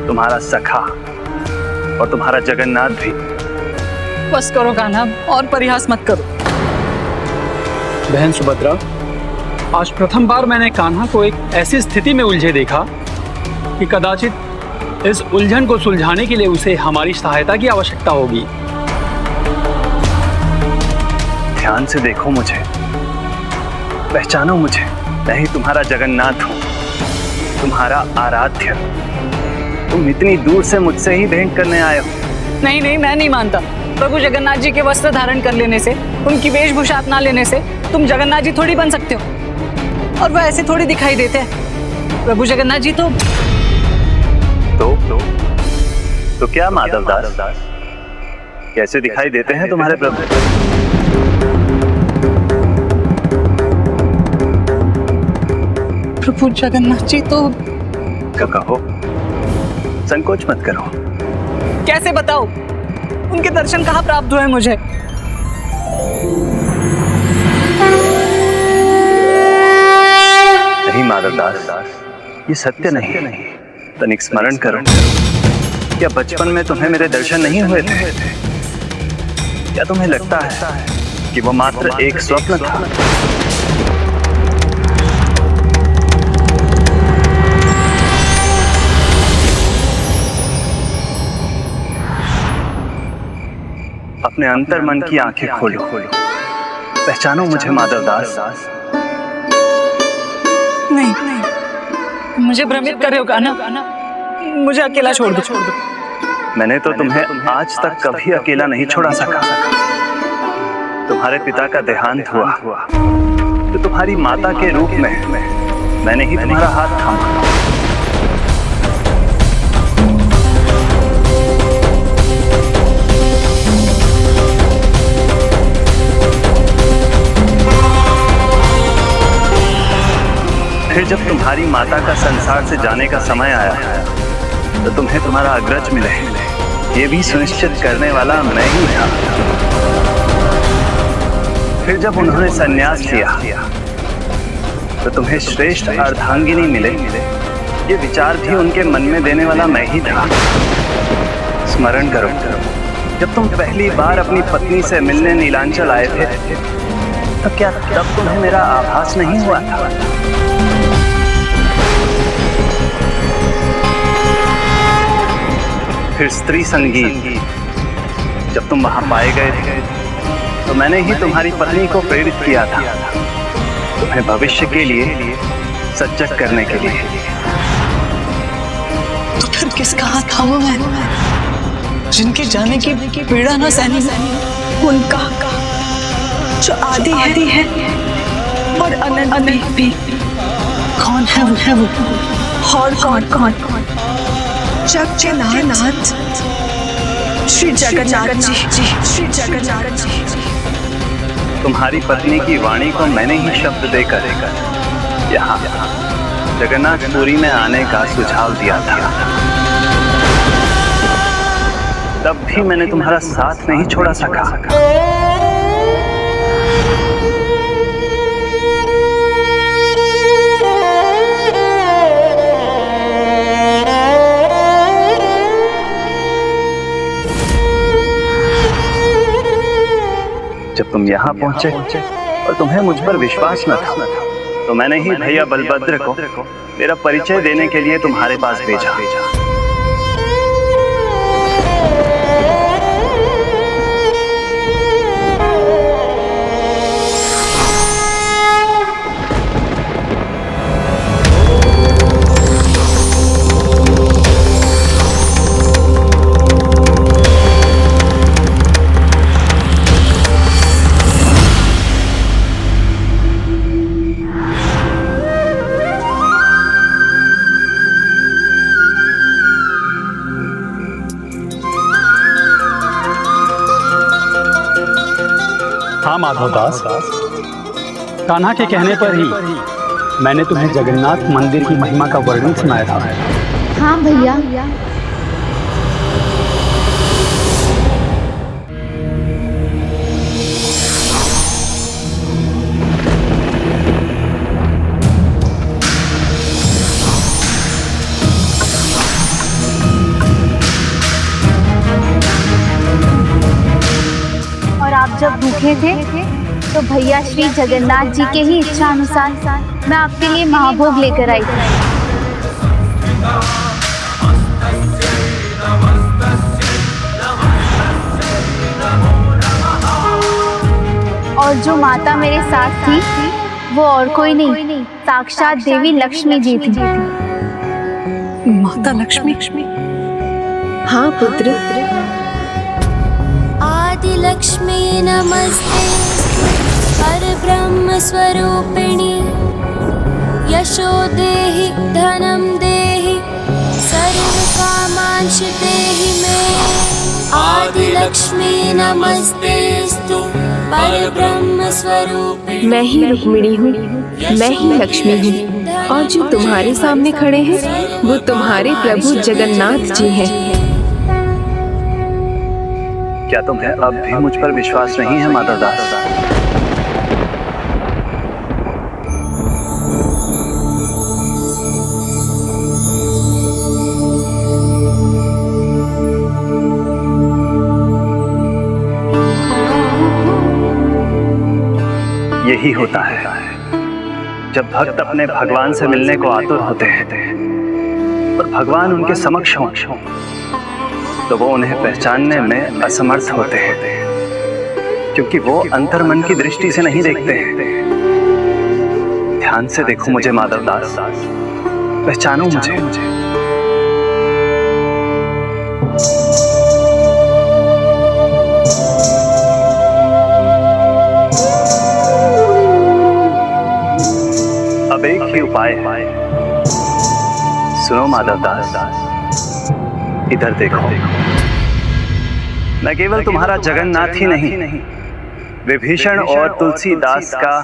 तुम्हारा सखा और तुम्हारा जगन्नाथ भी। बस करो कान्हा, और परिहास मत करो। बहन सुभद्रा, आज प्रथम बार मैंने कान्हा को एक ऐसी स्थिति में उलझे देखा कि कदाचित इस उलझन को सुलझाने के लिए उसे हमारी सहायता की आवश्यकता होगी। ध्यान से देखो मुझे, पहचानो मुझे। मैं ही तुम्हारा जगन्नाथ हूँ, तुम्हारा आराध्य। तुम इतनी दूर से मुझसे ही भेंट करने आए हो। नहीं, मैं नहीं मानता। प्रभु जगन्नाथ जी के वस्त्र धारण कर लेने से, उनकी वेशभूषा अपना लेने से तुम जगन्नाथ जी थोड़ी बन सकते हो। और वो ऐसे थोड़ी दिखाई देते हैं। प्रभु जगन्नाथ जी तो क्या माधव दास, कैसे दिखाई देते हैं तुम्हारे प्रभु? प्रभु जगन्नाथ जी तो कहो, संकोच मत करो। कैसे बताओ? उनके दर्शन कहाँ प्राप्त हुए मुझे? नहीं माधव दास, ये सत्य नहीं। तनिक स्मरण करो, क्या बचपन में तुम्हें मेरे दर्शन नहीं हुए थे? क्या तुम्हें लगता है कि वो मात्र एक स्वप्न था? अपने अंतर मन की आंखें खोलो, पहचानो मुझे माधव दास। नहीं, मुझे भ्रमित कर रहे हो कान्हा। मुझे अकेला छोड़ दो। मैंने तो तुम्हें आज तक कभी अकेला नहीं छोड़ा सका। तुम्हारे पिता का देहांत हुआ तो तुम्हारी माता के रूप में मैंने ही तुम्हारा हाथ थामा। फिर जब तुम्हारी माता का संसार से जाने का समय आया तो तुम्हें तुम्हारा अग्रज मिले, ये भी सुनिश्चित करने वाला मैं ही था। फिर जब उन्होंने संन्यास लिया तो तुम्हें श्रेष्ठ अर्धांगिनी मिले, ये विचार भी उनके मन में देने वाला मैं ही था। स्मरण करो, जब तुम पहली बार अपनी पत्नी से मिलने नीलांचल आए थे तो क्या तब तुम्हें मेरा आभास नहीं हुआ था? फिर स्त्री संगीत, जब तुम वहां पाए गए थे तो मैंने ही तुम्हारी पत्नी को प्रेरित किया था, तुम्हें भविष्य के लिए सजग करने के लिए। तो फिर किसका हाथ थामा मैं, जिनके जाने की पीड़ा न सहनी, उनका जो आदि है और अनंत भी। कौन है वो? और कौन? जग के नाथ श्री जगन्नाथ जी। तुम्हारी पत्नी की वाणी को मैंने ही शब्द देकर यहाँ जगन्नाथपुरी में आने का सुझाव दिया था। तब भी मैंने तुम्हारा साथ नहीं छोड़ा सका। तुम यहाँ पहुंचे और तुम्हें मुझ पर विश्वास न था तो मैंने ही भैया बलभद्र को मेरा परिचय देने के लिए तुम्हारे पास भेजा। हाँ माधवदास, कान्हा के कहने पर ही मैंने तुम्हें जगन्नाथ मंदिर की महिमा का वर्णन सुनाया था। हाँ भैया। और आप जब भूखे थे तो भैया श्री जगन्नाथ जी के ही इच्छा अनुसार मैं आपके लिए महाभोग लेकर आई थी। और जो माता मेरे साथ थी वो और कोई नहीं, साक्षात देवी लक्ष्मी जी थी। माता लक्ष्मी? हाँ पुत्र। आदि लक्ष्मी नमस्ते परब्रह्म स्वरूपिणी यशो देहि धनम देहि सर्व कामांश देहि मे। आदि लक्ष्मी नमस्तेस्तु परब्रह्म स्वरूपिणी। मैं ही रुक्मिणी हूँ, मैं ही लक्ष्मी हूँ, और जो तुम्हारे सामने खड़े हैं वो तुम्हारे प्रभु जगन्नाथ जी हैं। क्या तुम्हें अब भी मुझ पर विश्वास नहीं है माधवदास? यही होता है जब भक्त अपने भगवान से मिलने को आतुर होते हैं और भगवान उनके समक्ष हों तो वो उन्हें पहचानने में असमर्थ होते हैं, क्योंकि वो अंतर्मन की दृष्टि से नहीं देखते हैं। ध्यान से देखो मुझे माधवदास, पहचानो मुझे। अब एक ही उपाय है, सुनो माधवदास, इधर देखो। मैं केवल तुम्हारा जगन्नाथ ही नहीं, विभीषण और तुलसीदास का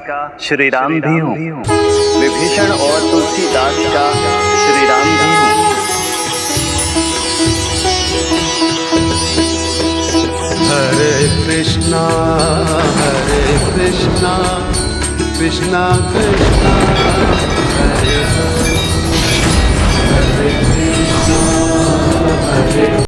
श्री राम भी हूँ। विभीषण और तुलसीदास का श्री राम भी हूँ। हरे कृष्णा कृष्णा कृष्णा हरे हरे कृष्णा हरे।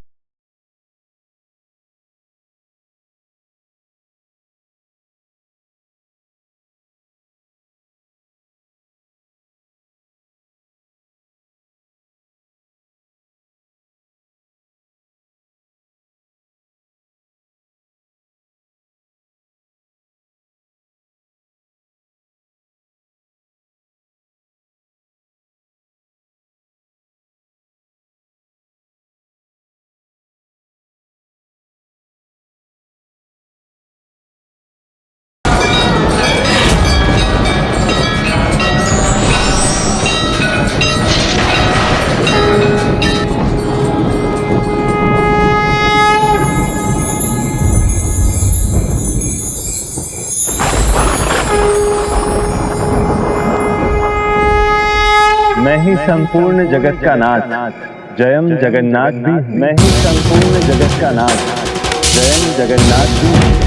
मैं ही संपूर्ण जगत का नाथ, जयम जगन्नाथ भी। मैं ही संपूर्ण जगत का नाथ, जयम जगन्नाथ भी।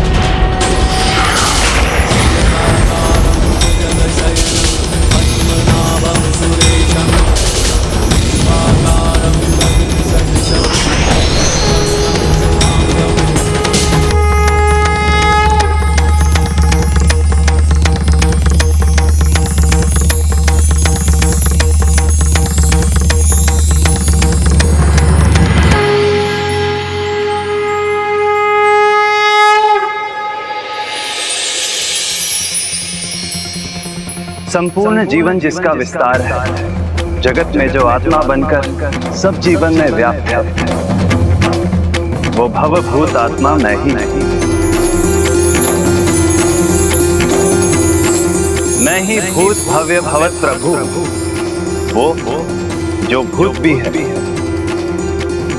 संपूर्ण जीवन जिसका विस्तार है, जगत में जो आत्मा बनकर सब जीवन में व्याप्त है, वो भवभूत आत्मा मैं ही नहीं। मैं ही भूत भव्य भवत प्रभु, वो जो भूत भी है,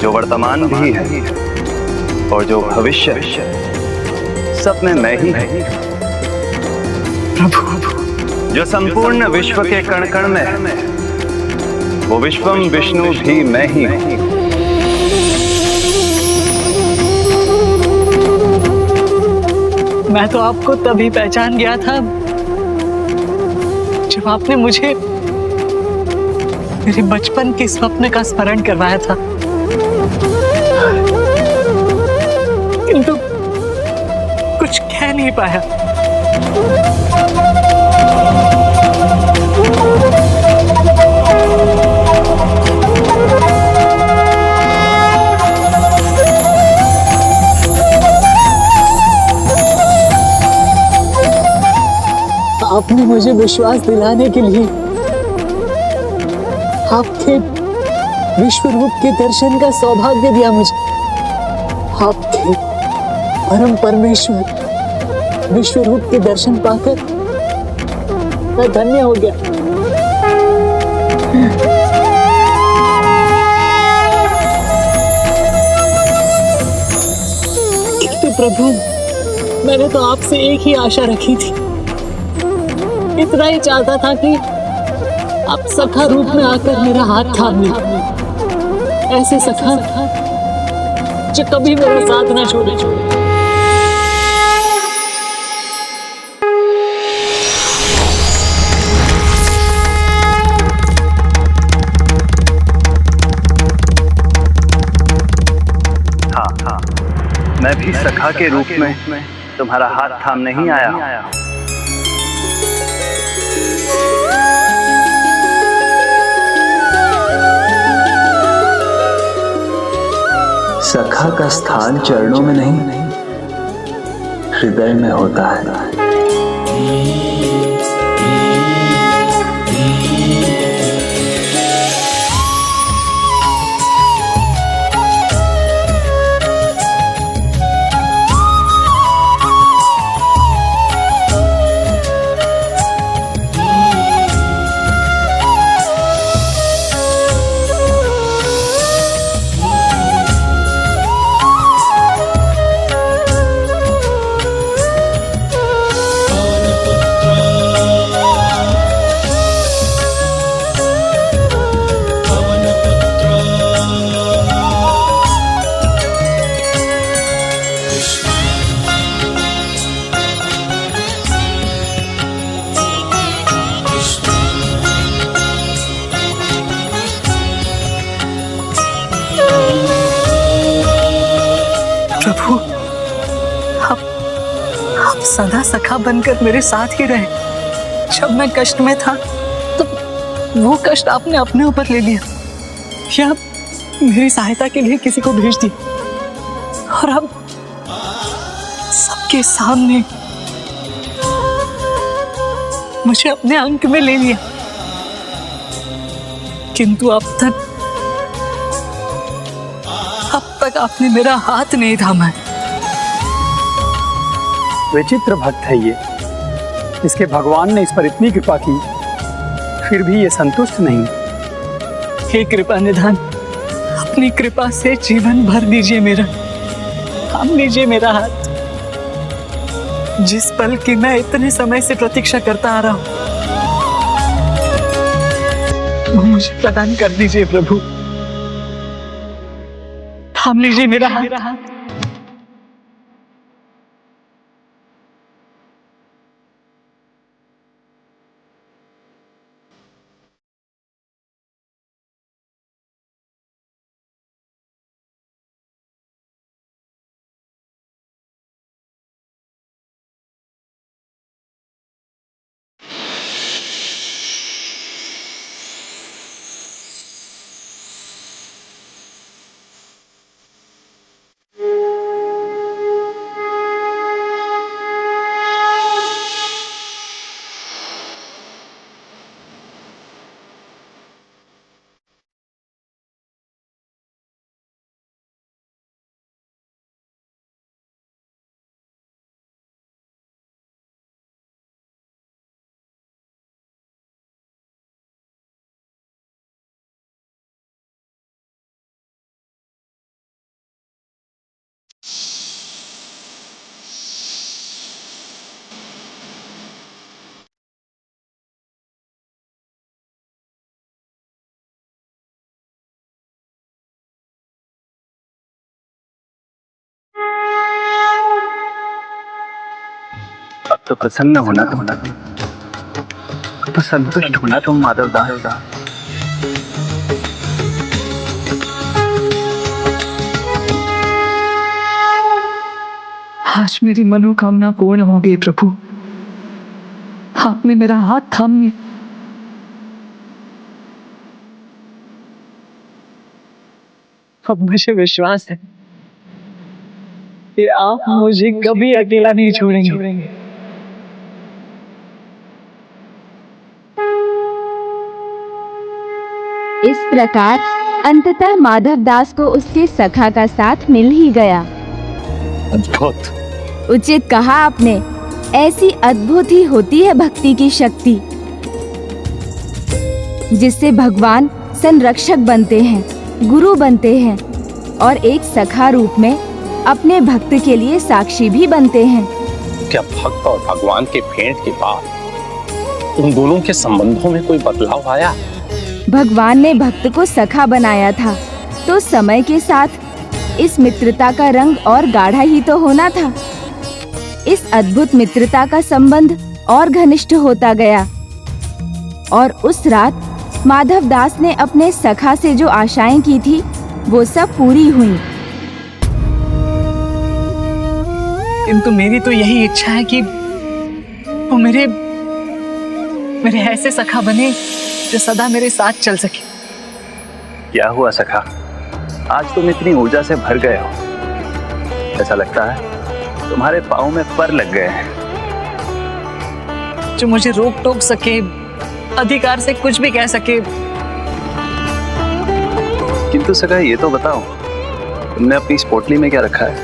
जो वर्तमान भी है और जो भविष्य, सब में मैं ही है। जो संपूर्ण विश्व के कण कण में है, वो विश्वम विष्णु भी मैं ही हूं। मैं तो आपको तभी पहचान गया था जब आपने मुझे मेरे बचपन के स्वप्न का स्मरण करवाया था, किंतु कुछ कह नहीं पाया। आपने मुझे विश्वास दिलाने के लिए आपके विश्व रूप के दर्शन का सौभाग्य दिया मुझे। आपके परम परमेश्वर विश्व रूप के दर्शन पाकर मैं धन्य हो गया। किंतु प्रभु, मैंने तो आपसे एक ही आशा रखी थी, इतना ही चाहता था कि आप सखा रूप में आकर मेरा हाथ थाम लें। ऐसे सखा जो कभी मेरा साथ ना छोड़े। हाँ, मैं भी सखा के रूप में तुम्हारा हाथ थामने ही आया हूं। सखा का स्थान चरणों में नहीं, हृदय में होता है। प्रभु, आप सदा सखा बनकर मेरे साथ ही रहे। जब मैं कष्ट में था तो वो कष्ट आपने अपने ऊपर ले लिया, या मेरी सहायता के लिए किसी को भेज दिया, और अब सबके सामने मुझे अपने अंक में ले लिया। किंतु अब तक आपने मेरा हाथ नहीं थामा है। विचित्र भक्त है ये, इसके भगवान ने इस पर इतनी कृपा की, फिर भी ये संतुष्ट नहीं। हे कृपा निधान, अपनी कृपा से जीवन भर दीजिए मेरा, थाम लीजिए मेरा हाथ। जिस पल की मैं इतने समय से प्रतीक्षा करता आ रहा हूं, वो मुझे प्रदान कर दीजिए प्रभु। थाम लीजिए मेरा हाथ। तो प्रसन्न होना तुम, तो संतुष्ट होना तुम माधव दास। आज मेरी मनोकामना पूर्ण हो गई प्रभु। आपने मेरा हाथ थाम लिया। अब मुझे विश्वास है कि आप मुझे कभी अकेला नहीं छोड़ेंगे। इस प्रकार अंततः माधव दास को उसके सखा का साथ मिल ही गया। अद्भुत। उचित कहा आपने। ऐसी अद्भुत ही होती है भक्ति की शक्ति, जिससे भगवान संरक्षक बनते हैं, गुरु बनते हैं और एक सखा रूप में अपने भक्त के लिए साक्षी भी बनते हैं। क्या भक्त और भगवान के भेंट के बाद उन दोनों के संबंधों में कोई बदलाव आया? भगवान ने भक्त को सखा बनाया था, तो समय के साथ इस मित्रता का रंग और गाढ़ा ही तो होना था। इस अद्भुत मित्रता का संबंध और घनिष्ठ होता गया और उस रात माधव दास ने अपने सखा से जो आशाएं की थी वो सब पूरी हुई। किंतु मेरी तो यही इच्छा है कि वो मेरे ऐसे सखा बने जो सदा मेरे साथ चल सके। क्या हुआ सखा, आज तुम इतनी ऊर्जा से भर गए हो। ऐसा लगता है तुम्हारे पाँव में पर लग गए हैं। जो मुझे रोक टोक सके, अधिकार से कुछ भी कह सके। किंतु सखा ये तो बताओ, तुमने अपनी इस पोटली में क्या रखा है?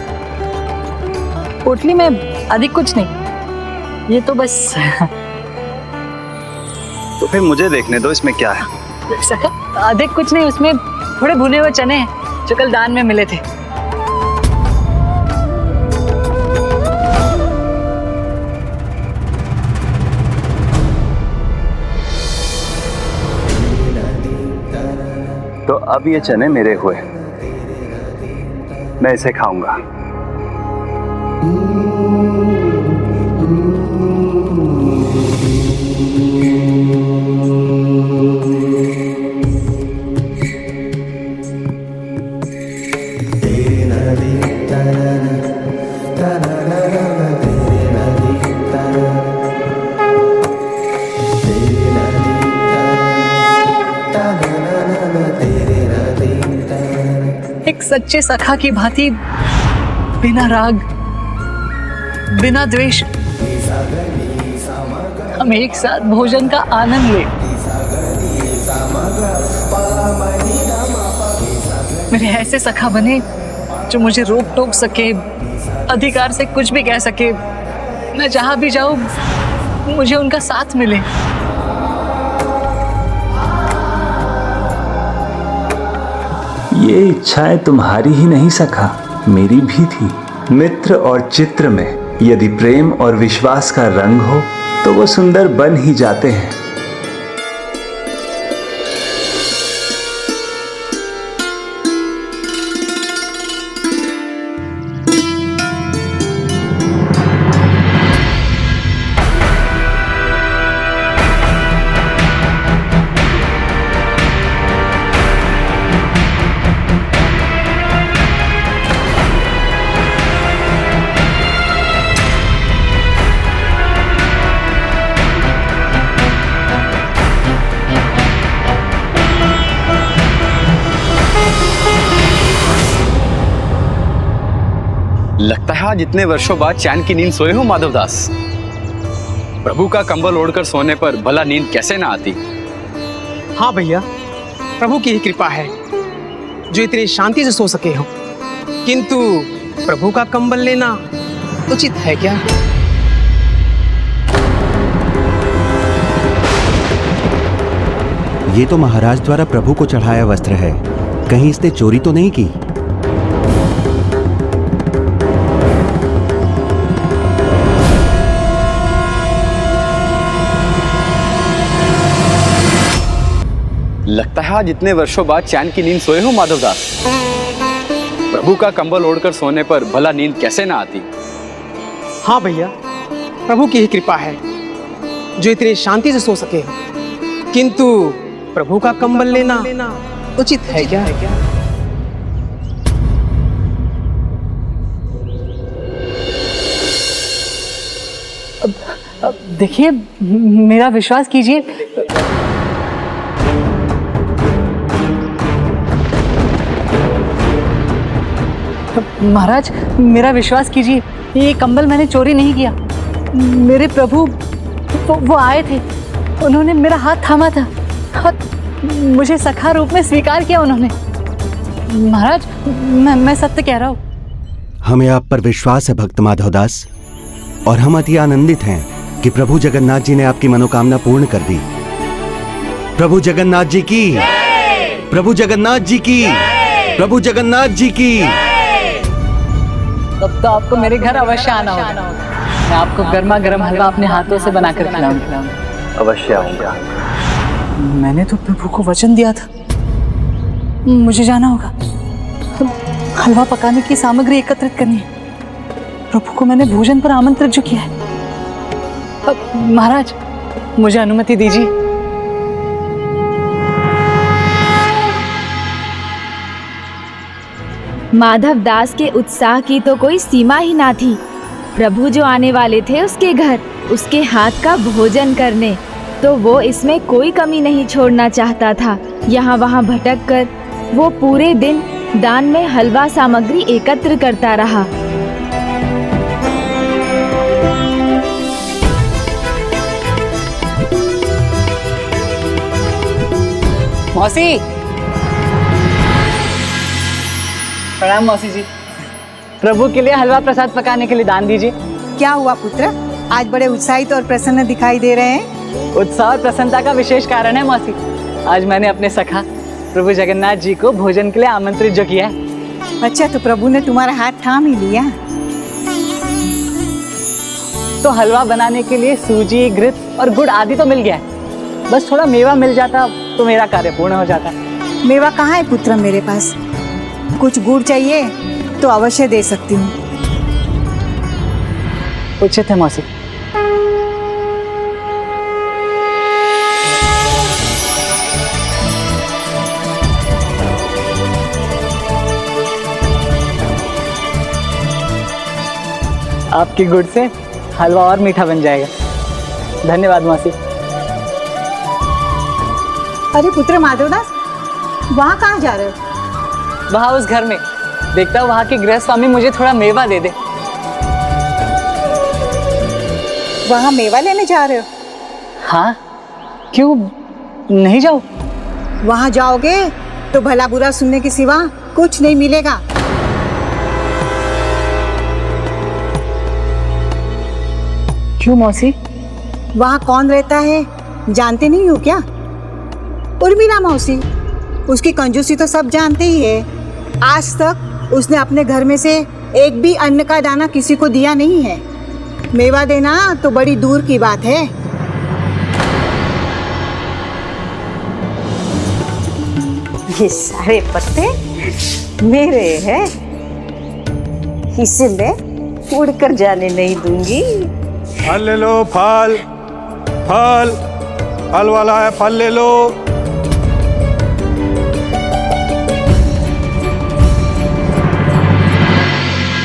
पोटली में अधिक कुछ नहीं, ये तो बस तो फिर मुझे देखने दो, इसमें क्या है? सखा, अधिक कुछ नहीं, उसमें थोड़े भुने हुए चने हैं जो कल दान में मिले थे। तो अब ये चने मेरे हुए, मैं इसे खाऊंगा। एक सच्चे सखा की भांति बिना राग, बिना द्वेष हम एक साथ भोजन का आनंद ले। मेरे ऐसे सखा बने जो मुझे रोक टोक सके, अधिकार से कुछ भी कह सके। मैं जहां भी जाऊं मुझे उनका साथ मिले। ये इच्छाएं तुम्हारी ही नहीं सखा, मेरी भी थी। मित्र और चित्र में यदि प्रेम और विश्वास का रंग हो तो वो सुंदर बन ही जाते हैं। लगता है आज इतने वर्षों बाद चैन की नींद सोए हो माधवदास। प्रभु का कंबल ओढ़कर सोने पर भला नींद कैसे ना आती। हाँ भैया, प्रभु की ही कृपा है जो इतनी शांति से सो सके हो। किंतु प्रभु का कंबल लेना उचित है क्या? ये तो महाराज द्वारा प्रभु को चढ़ाया वस्त्र है, कहीं इसने चोरी तो नहीं की? लगता है आज इतने वर्षों बाद चैन की नींद सोए हो माधवदास। प्रभु का कंबल ओढ़कर सोने पर भला नींद कैसे ना आती। हाँ भैया, प्रभु की ही कृपा है जो इतनी शांति से सो सके हो, किंतु प्रभु का कंबल लेना उचित है क्या? देखिए, मेरा विश्वास कीजिए। महाराज, मेरा विश्वास कीजिए, ये कंबल मैंने चोरी नहीं किया। मेरे प्रभु वो आए थे, उन्होंने मेरा हाथ थामा था और मुझे सखा रूप में स्वीकार किया उन्होंने। महाराज, मैं सत्य कह रहा हूँ। हमें आप पर विश्वास है भक्त माधवदास, और हम अति आनंदित हैं कि प्रभु जगन्नाथ जी ने आपकी मनोकामना पूर्ण कर दी। प्रभु जगन्नाथ जी की, प्रभु जगन्नाथ जी की, प्रभु जगन्नाथ जी की। तब तो आपको मेरे घर अवश्य आना होगा। मैं आपको गर्मा गर्म हलवा अपने हाथों से बनाकर खिलाऊंगा। अवश्य आऊंगा। मैंने तो प्रभु को वचन दिया था, मुझे जाना होगा। हलवा पकाने की सामग्री एकत्रित करनी है। प्रभु को मैंने भोजन पर आमंत्रित जो किया है। महाराज, मुझे अनुमति दीजिए। माधव दास के उत्साह की तो कोई सीमा ही ना थी। प्रभु जो आने वाले थे उसके घर, उसके हाथ का भोजन करने, तो वो इसमें कोई कमी नहीं छोड़ना चाहता था। यहाँ वहाँ भटक कर वो पूरे दिन दान में हलवा सामग्री एकत्र करता रहा। मौसी, प्रणाम मौसी जी। प्रभु के लिए हलवा प्रसाद पकाने के लिए दान दीजिए। क्या हुआ पुत्र, आज बड़े उत्साहित और प्रसन्न दिखाई दे रहे हैं? उत्साह और प्रसन्नता का विशेष कारण है मौसी। आज मैंने अपने सखा प्रभु जगन्नाथ जी को भोजन के लिए आमंत्रित जो किया है। अच्छा, तो प्रभु ने तुम्हारा हाथ थाम ही लिया। तो हलवा बनाने के लिए सूजी, घृत और गुड़ आदि तो मिल गया है। बस थोड़ा मेवा मिल जाता तो मेरा कार्य पूर्ण हो जाता। मेवा कहाँ है पुत्र मेरे पास? कुछ गुड़ चाहिए तो अवश्य दे सकती हूँ। उचित है मौसी। आपकी गुड़ से हलवा और मीठा बन जाएगा। धन्यवाद मौसी। अरे पुत्र माधवदास, वहाँ कहाँ जा रहे हो? वहाँ उस घर में देखता हूँ, वहाँ के गृह स्वामी मुझे थोड़ा मेवा दे दे। वहाँ मेवा लेने जा रहे हो? हाँ, क्यों नहीं जाओ? वहाँ जाओगे तो भला बुरा सुनने के सिवा कुछ नहीं मिलेगा। क्यों मौसी? वहाँ कौन रहता है जानते नहीं हो क्या? उर्मिला मौसी। उसकी कंजूसी तो सब जानते ही है। आज तक उसने अपने घर में से एक भी अन्न का दाना किसी को दिया नहीं है। मेवा देना तो बड़ी दूर की बात है। ये सारे पत्ते मेरे हैं, इसे मैं उड़कर जाने नहीं दूंगी। फल ले लो, फल फल फल वाला है, फल ले लो।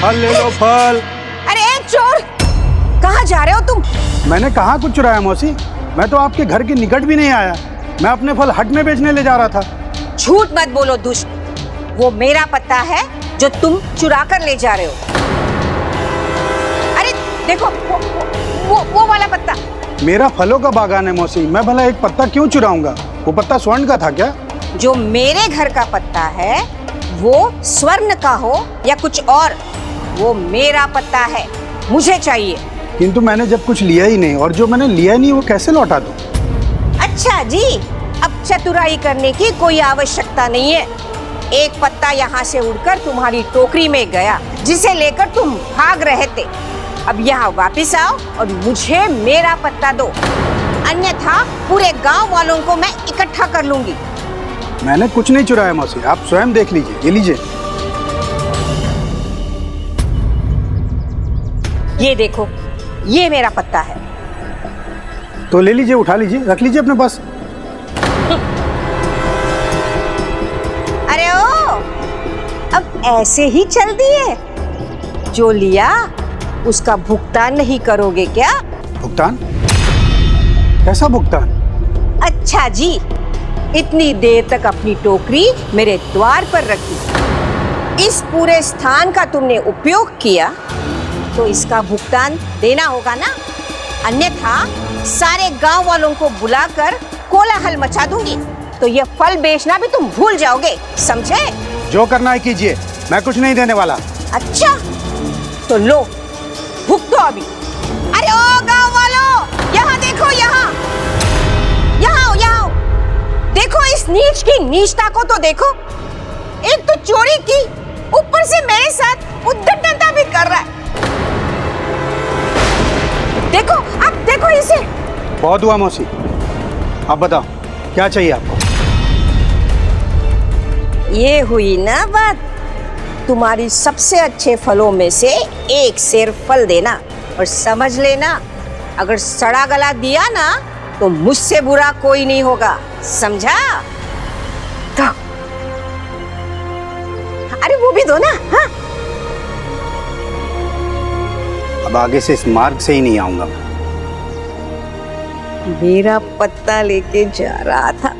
फल ले लो, फल। अरे चोर, कहाँ जा रहे हो तुम? मैंने कहाँ कुछ चुराया मौसी, मैं तो आपके घर के निकट भी नहीं आया। मैं अपने फल हट में बेचने ले जा रहा था। झूठ मत बोलो दुष्ट, वो मेरा पत्ता है जो तुम चुरा कर ले जा रहे हो। अरे देखो, वो वाला पत्ता। मेरा फलों का बागान है मौसी, मैं भला एक पत्ता क्यों चुराऊंगा? वो पत्ता स्वर्ण का था क्या? जो मेरे घर का पत्ता है वो स्वर्ण का हो या कुछ और, वो मेरा पत्ता है, मुझे चाहिए। किंतु मैंने जब कुछ लिया ही नहीं, और जो मैंने लिया नहीं वो कैसे लौटा दूं? अच्छा जी, अब चतुराई करने की कोई आवश्यकता नहीं है। एक पत्ता यहाँ से उड़कर तुम्हारी टोकरी में गया, जिसे लेकर तुम भाग रहे थे। अब यहाँ वापस आओ और मुझे मेरा पत्ता दो, अन्यथा पूरे गांव वालों को मैं इकट्ठा कर लूंगी। मैंने कुछ नहीं चुराया मौसी, आप स्वयं देख लीजिए। ये लीजिए। ये देखो, ये मेरा पत्ता है। तो ले लीजिए, उठा लीजिए, रख लीजिए अपने पास। अरे ओ, अब ऐसे ही चल दिए? जो लिया उसका भुगतान नहीं करोगे क्या? भुगतान? कैसा भुगतान? अच्छा जी, इतनी देर तक अपनी टोकरी मेरे द्वार पर रखी, इस पूरे स्थान का तुमने उपयोग किया, तो इसका भुगतान देना होगा ना, अन्यथा सारे गांव वालों को बुलाकर कोलाहल मचा दूंगी, तो ये फल बेचना भी तुम भूल जाओगे, समझे? जो करना है कीजिए, मैं कुछ नहीं देने वाला। अच्छा, तो लो, भुगतो अभी। अरे ओ गांव वालों, यहाँ देखो, यहाँ आओ, देखो इस नीच की नीचता को तो देखो। एक तो चोरी की, ऊपर से मेरे साथ उद्दंडता भी कर रहा है। देखो, अब देखो इसे। बहुत हुआ मौसी, अब बताओ क्या चाहिए आपको? ये हुई ना बात, तुम्हारी सबसे अच्छे फलों में से एक सेर फल देना, और समझ लेना अगर सड़ा गला दिया ना तो मुझसे बुरा कोई नहीं होगा, समझा? तो अरे वो भी दो ना। हाँ, अब आगे से इस मार्ग से ही नहीं आऊंगा। मेरा पत्ता लेके जा रहा था,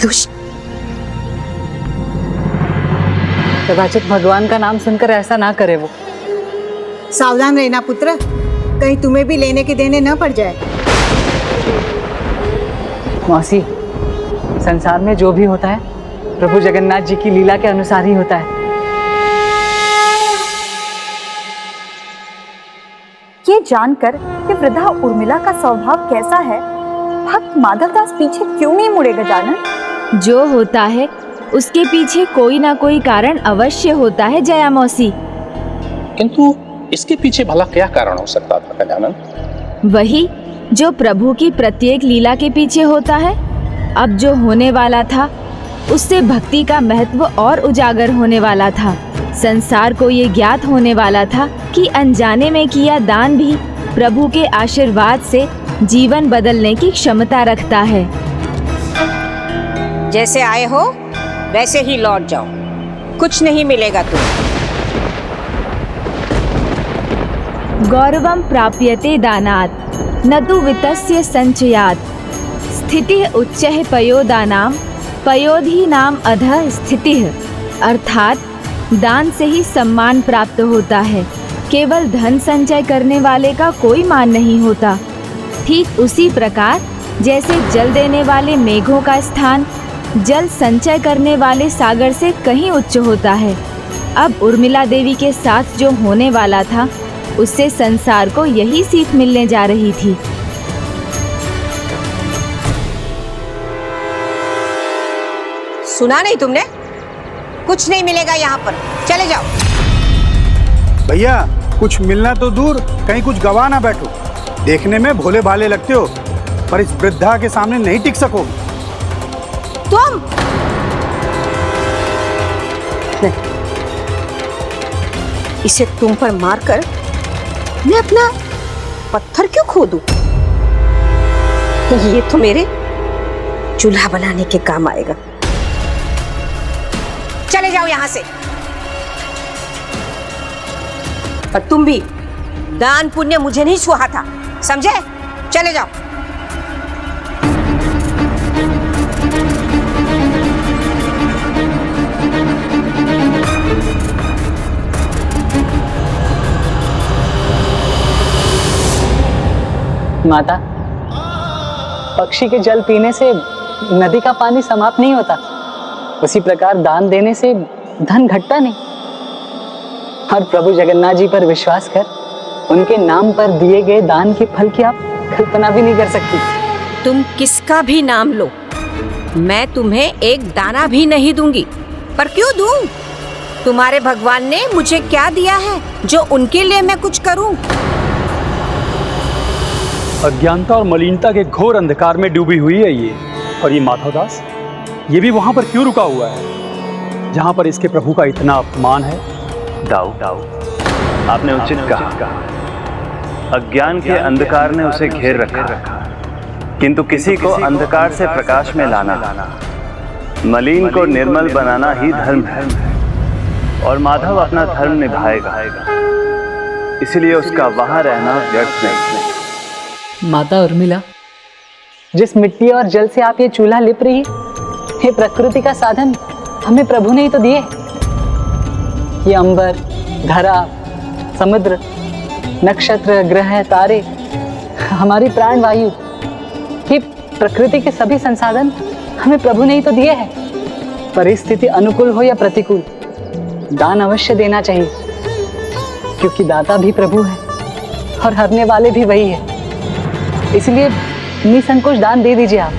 दुष्ट। कदाचित भगवान का नाम सुनकर ऐसा ना करे वो। सावधान रहना पुत्र, कहीं तुम्हें भी लेने के देने न पड़ जाए। मौसी, संसार में जो भी होता है प्रभु जगन्नाथ जी की लीला के अनुसार ही होता है। ये जानकर कि वृद्धा उर्मिला का स्वभाव कैसा है, भक्त माधवदास पीछे क्यों नहीं मुड़ेगा जानन? जो होता है उसके पीछे कोई ना कोई कारण अवश्य होता है जया मौसी। किंतु इसके पीछे भला क्या कारण हो सकता था गजानन? वही जो प्रभु की प्रत्येक लीला के पीछे होता है। अब जो होने वाला था उससे भक्ति का महत्व और उजागर होने वाला था। संसार को ये ज्ञात होने वाला था कि अनजाने में किया दान भी प्रभु के आशीर्वाद से जीवन बदलने की क्षमता रखता है। जैसे आए हो वैसे ही लौट जाओ, कुछ नहीं मिलेगा तुम्हें। गौरवं प्राप्यते दानात् न तु वित्तस्य संचयात्, स्थितिः उच्चैः पयोदानां पयोधीनां अधः स्थितिः। अर्थात दान से ही सम्मान प्राप्त होता है, केवल धन संचय करने वाले का कोई मान नहीं होता। ठीक उसी प्रकार जैसे जल देने वाले मेघों का स्थान जल संचय करने वाले सागर से कहीं उच्च होता है। अब उर्मिला देवी के साथ जो होने वाला था उससे संसार को यही सीख मिलने जा रही थी। सुना नहीं तुमने? कुछ नहीं मिलेगा यहाँ पर, चले जाओ। भैया, कुछ मिलना तो दूर, कहीं कुछ गवा ना बैठो। देखने में भोले भाले लगते हो, पर इस वृद्धा के सामने नहीं टिक सकोगे। तुम इसे तुम पर मारकर मैं अपना पत्थर क्यों खोदूं? ये तो मेरे चूल्हा बनाने के काम आएगा। चले जाओ यहां से। और तुम भी, दान पुण्य मुझे नहीं सुहा था, समझे? चले जाओ। माता, पक्षी के जल पीने से नदी का पानी समाप्त नहीं होता, उसी प्रकार दान देने से धन घटता नहीं। और प्रभु जगन्नाथ जी पर विश्वास कर उनके नाम पर दिए गए दान के फल की आप कल्पना भी नहीं कर सकती। तुम किसका भी नाम लो, मैं तुम्हें एक दाना भी नहीं दूंगी। पर क्यों दूं? तुम्हारे भगवान ने मुझे क्या दिया है जो उनके लिए मैं कुछ करूं? अज्ञानता और मलिनता के घोर अंधकार में डूबी हुई है ये। और ये माधवदास, ये भी वहां पर क्यों रुका हुआ है जहां पर इसके प्रभु का इतना अपमान है? दाऊ, आपने उचित कहा। अज्ञान के अंधकार ने उसे घेर रखा, किंतु किसी को अंधकार से प्रकाश में लाना, मलिन को निर्मल बनाना ही धर्म है। और माधव अपना धर्म निभाएगा, इसलिए उसका वहां रहना व्यर्थ नहीं। माता उर्मिला, जिस मिट्टी और जल से आप ये चूल्हा लिप रही, ये प्रकृति का साधन हमें प्रभु ने ही तो दिए। ये अंबर, धरा, समुद्र, नक्षत्र, ग्रह, तारे, हमारी प्राण वायु, ये प्रकृति के सभी संसाधन हमें प्रभु ने ही तो दिए हैं। परिस्थिति अनुकूल हो या प्रतिकूल, दान अवश्य देना चाहिए, क्योंकि दाता भी प्रभु है और हरने वाले भी वही है। इसलिए निसंकोच दान दे दीजिए आप।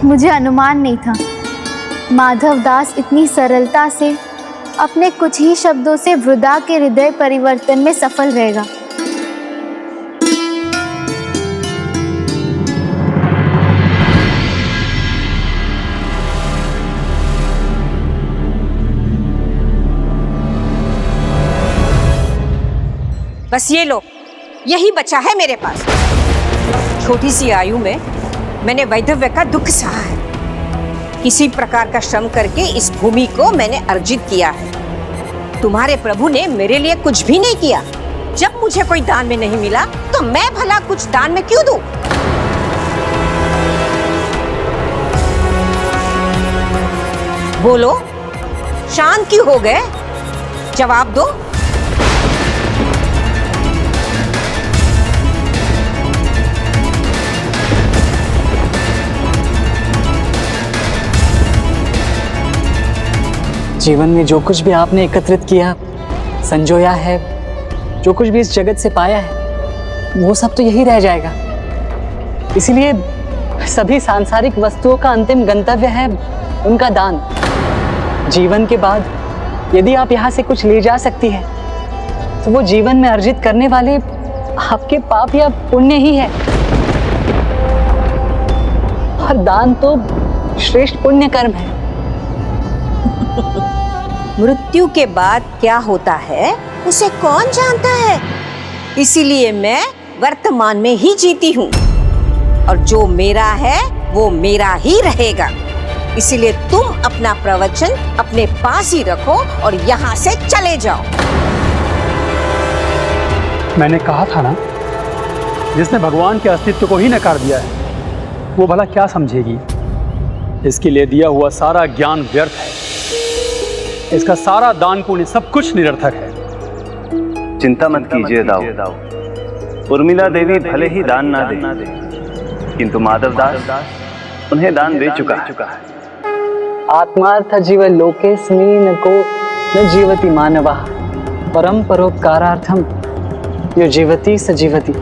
मुझे अनुमान नहीं था माधव दास इतनी सरलता से अपने कुछ ही शब्दों से वृद्धा के हृदय परिवर्तन में सफल रहेगा। बस ये लो, यही बचा है मेरे पास। छोटी सी आयु में मैंने वैधव्य का दुख सहा है। किसी प्रकार का श्रम करके इस भूमि को मैंने अर्जित किया है। तुम्हारे प्रभु ने मेरे लिए कुछ भी नहीं किया। जब मुझे कोई दान में नहीं मिला तो मैं भला कुछ दान में क्यों दूं? बोलो, शांत क्यों हो गए? जवाब दो। जीवन में जो कुछ भी आपने एकत्रित किया, संजोया है, जो कुछ भी इस जगत से पाया है, वो सब तो यही रह जाएगा। इसीलिए सभी सांसारिक वस्तुओं का अंतिम गंतव्य है उनका दान। जीवन के बाद यदि आप यहाँ से कुछ ले जा सकती है तो वो जीवन में अर्जित करने वाले आपके पाप या पुण्य ही है। और दान तो श्रेष्ठ पुण्य कर्म है। मृत्यु के बाद क्या होता है उसे कौन जानता है? इसीलिए मैं वर्तमान में ही जीती हूँ, और जो मेरा है वो मेरा ही रहेगा। इसीलिए तुम अपना प्रवचन अपने पास ही रखो और यहाँ से चले जाओ। मैंने कहा था ना, जिसने भगवान के अस्तित्व को ही नकार दिया है वो भला क्या समझेगी। इसके लिए दिया हुआ सारा ज्ञान व्यर्थ है, इसका सारा दान पुण्य सब कुछ निरर्थक है। चिंता मत कीजिए दाऊ, उर्मिला देवी भले ही दान ना दे, किंतु माधव दास उन्हें दान दे चुका है। आत्मार्थ जीव लोकेस्मि न को न जीवति मानवा परम परोपकारार्थम यो जीवति स जीवति।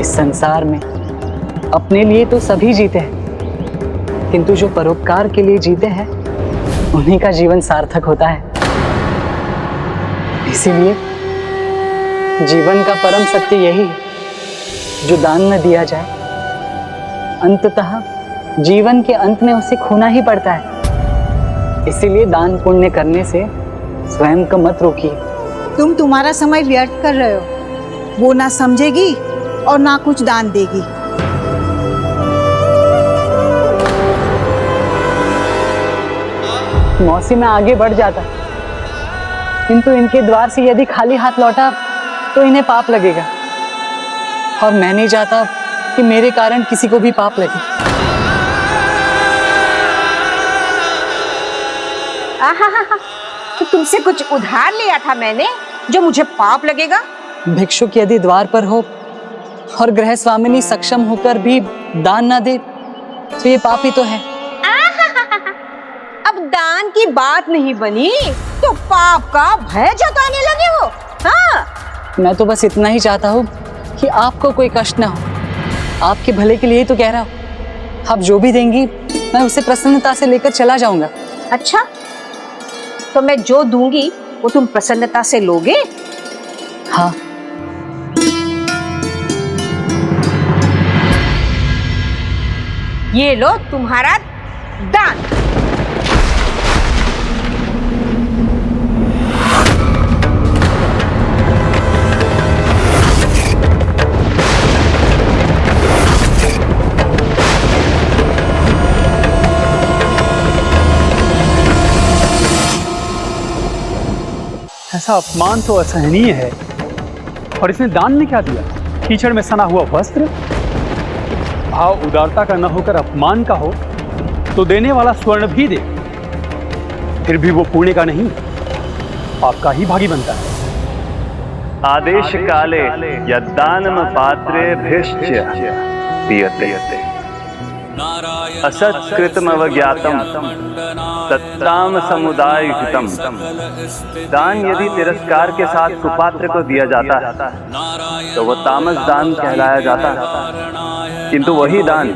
इस संसार में अपने लिए तो सभी जीते हैं, किंतु जो परोपकार के लिए जीते हैं उन्हीं का जीवन सार्थक होता है। इसीलिए जीवन का परम सत्य यही है, जो दान न दिया जाए अंततः जीवन के अंत में उसे खोना ही पड़ता है। इसीलिए दान पुण्य करने से स्वयं को मत रोकिए। तुम तुम्हारा समय व्यर्थ कर रहे हो। वो ना समझेगी और ना कुछ दान देगी। मौसी में आगे बढ़ जाता, किंतु इनके द्वार से यदि खाली हाथ लौटा तो इन्हें पाप लगेगा, और मैं नहीं चाहता कि मेरे कारण किसी को भी पाप लगे। तो तुमसे कुछ उधार लिया था मैंने, जो मुझे पाप लगेगा? भिक्षुक यदि द्वार पर हो और गृह स्वामिनी सक्षम होकर भी दान ना दे तो ये पाप ही तो है। अब दान की बात नहीं बनी तो पाप का भय जताने लगे हो। हाँ, मैं तो बस इतना ही चाहता हूँ कि आपको कोई कष्ट ना हो। आपके भले के लिए ही तो कह रहा हूँ। आप जो भी देंगी मैं उसे प्रसन्नता से लेकर चला जाऊंगा। अच्छा, तो मैं जो दूंगी वो तुम प्रसन्नता से लोगे? हाँ। ये लो तुम्हारा दान। ऐसा अपमान तो असहनीय है। और इसने दान में क्या दिया? कीचड़ में सना हुआ वस्त्र। भाव उदारता का न होकर अपमान का हो तो देने वाला स्वर्ण भी दे, फिर भी वो पुण्य का नहीं, आपका ही भागी बनता है। आदेश काले यद्दानम पात्रे भृश्च दीयते असत्कृतमवज्ञातम तत्ताम समुदायहितम। दान यदि तिरस्कार के साथ कुपात्र को दिया जाता है तो वह तामस दान कहलाया जाता है, किंतु वही दान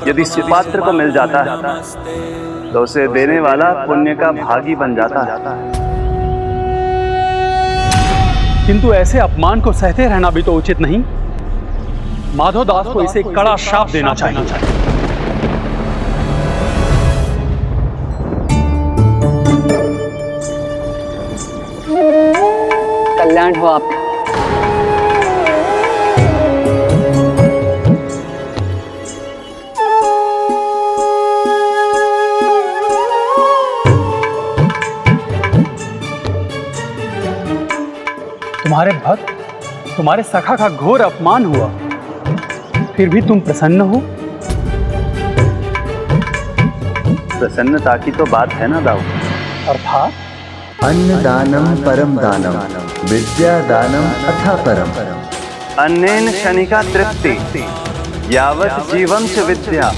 यदि सुपात्र को मिल जाता है तो उसे देने वाला पुण्य का भागी बन जाता है। किंतु ऐसे अपमान को सहते रहना भी तो उचित नहीं। माधवदास को इसे कड़ा शाप देना चाहिए। कल्याण हो आपका। तुम्हारे भक्त, तुम्हारे सखा का घोर अपमान हुआ, फिर भी तुम प्रसन्न हो? प्रसन्नता की तो बात है ना दाऊ। अर्थात अन्न दानम परम दानम विद्या दानम अथा परम। अन्नेन शनिका तृप्ति यावत जीवम च विद्या।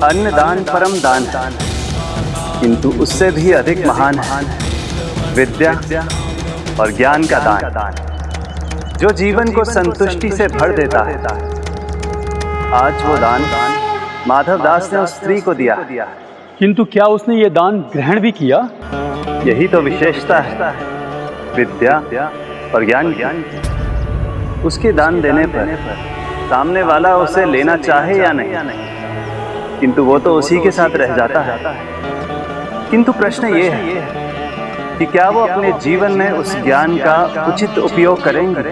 अन्न दान परम दान है, किंतु उससे भी अधिक महान है विद्या और ज्ञान का दान, जो जीवन को संतुष्टि से भर देता है। आज वो दान माधवदास ने उस स्त्री को दिया, किंतु क्या उसने ये दान ग्रहण भी किया? यही तो विशेषता है विद्या और ज्ञान। उसके दान देने पर सामने वाला उसे लेना चाहे या नहीं, किंतु वो तो उसी के साथ रह जाता है। किंतु प्रश्न ये है कि क्या वो अपने जीवन में उस ज्ञान का उचित उपयोग करेंगे?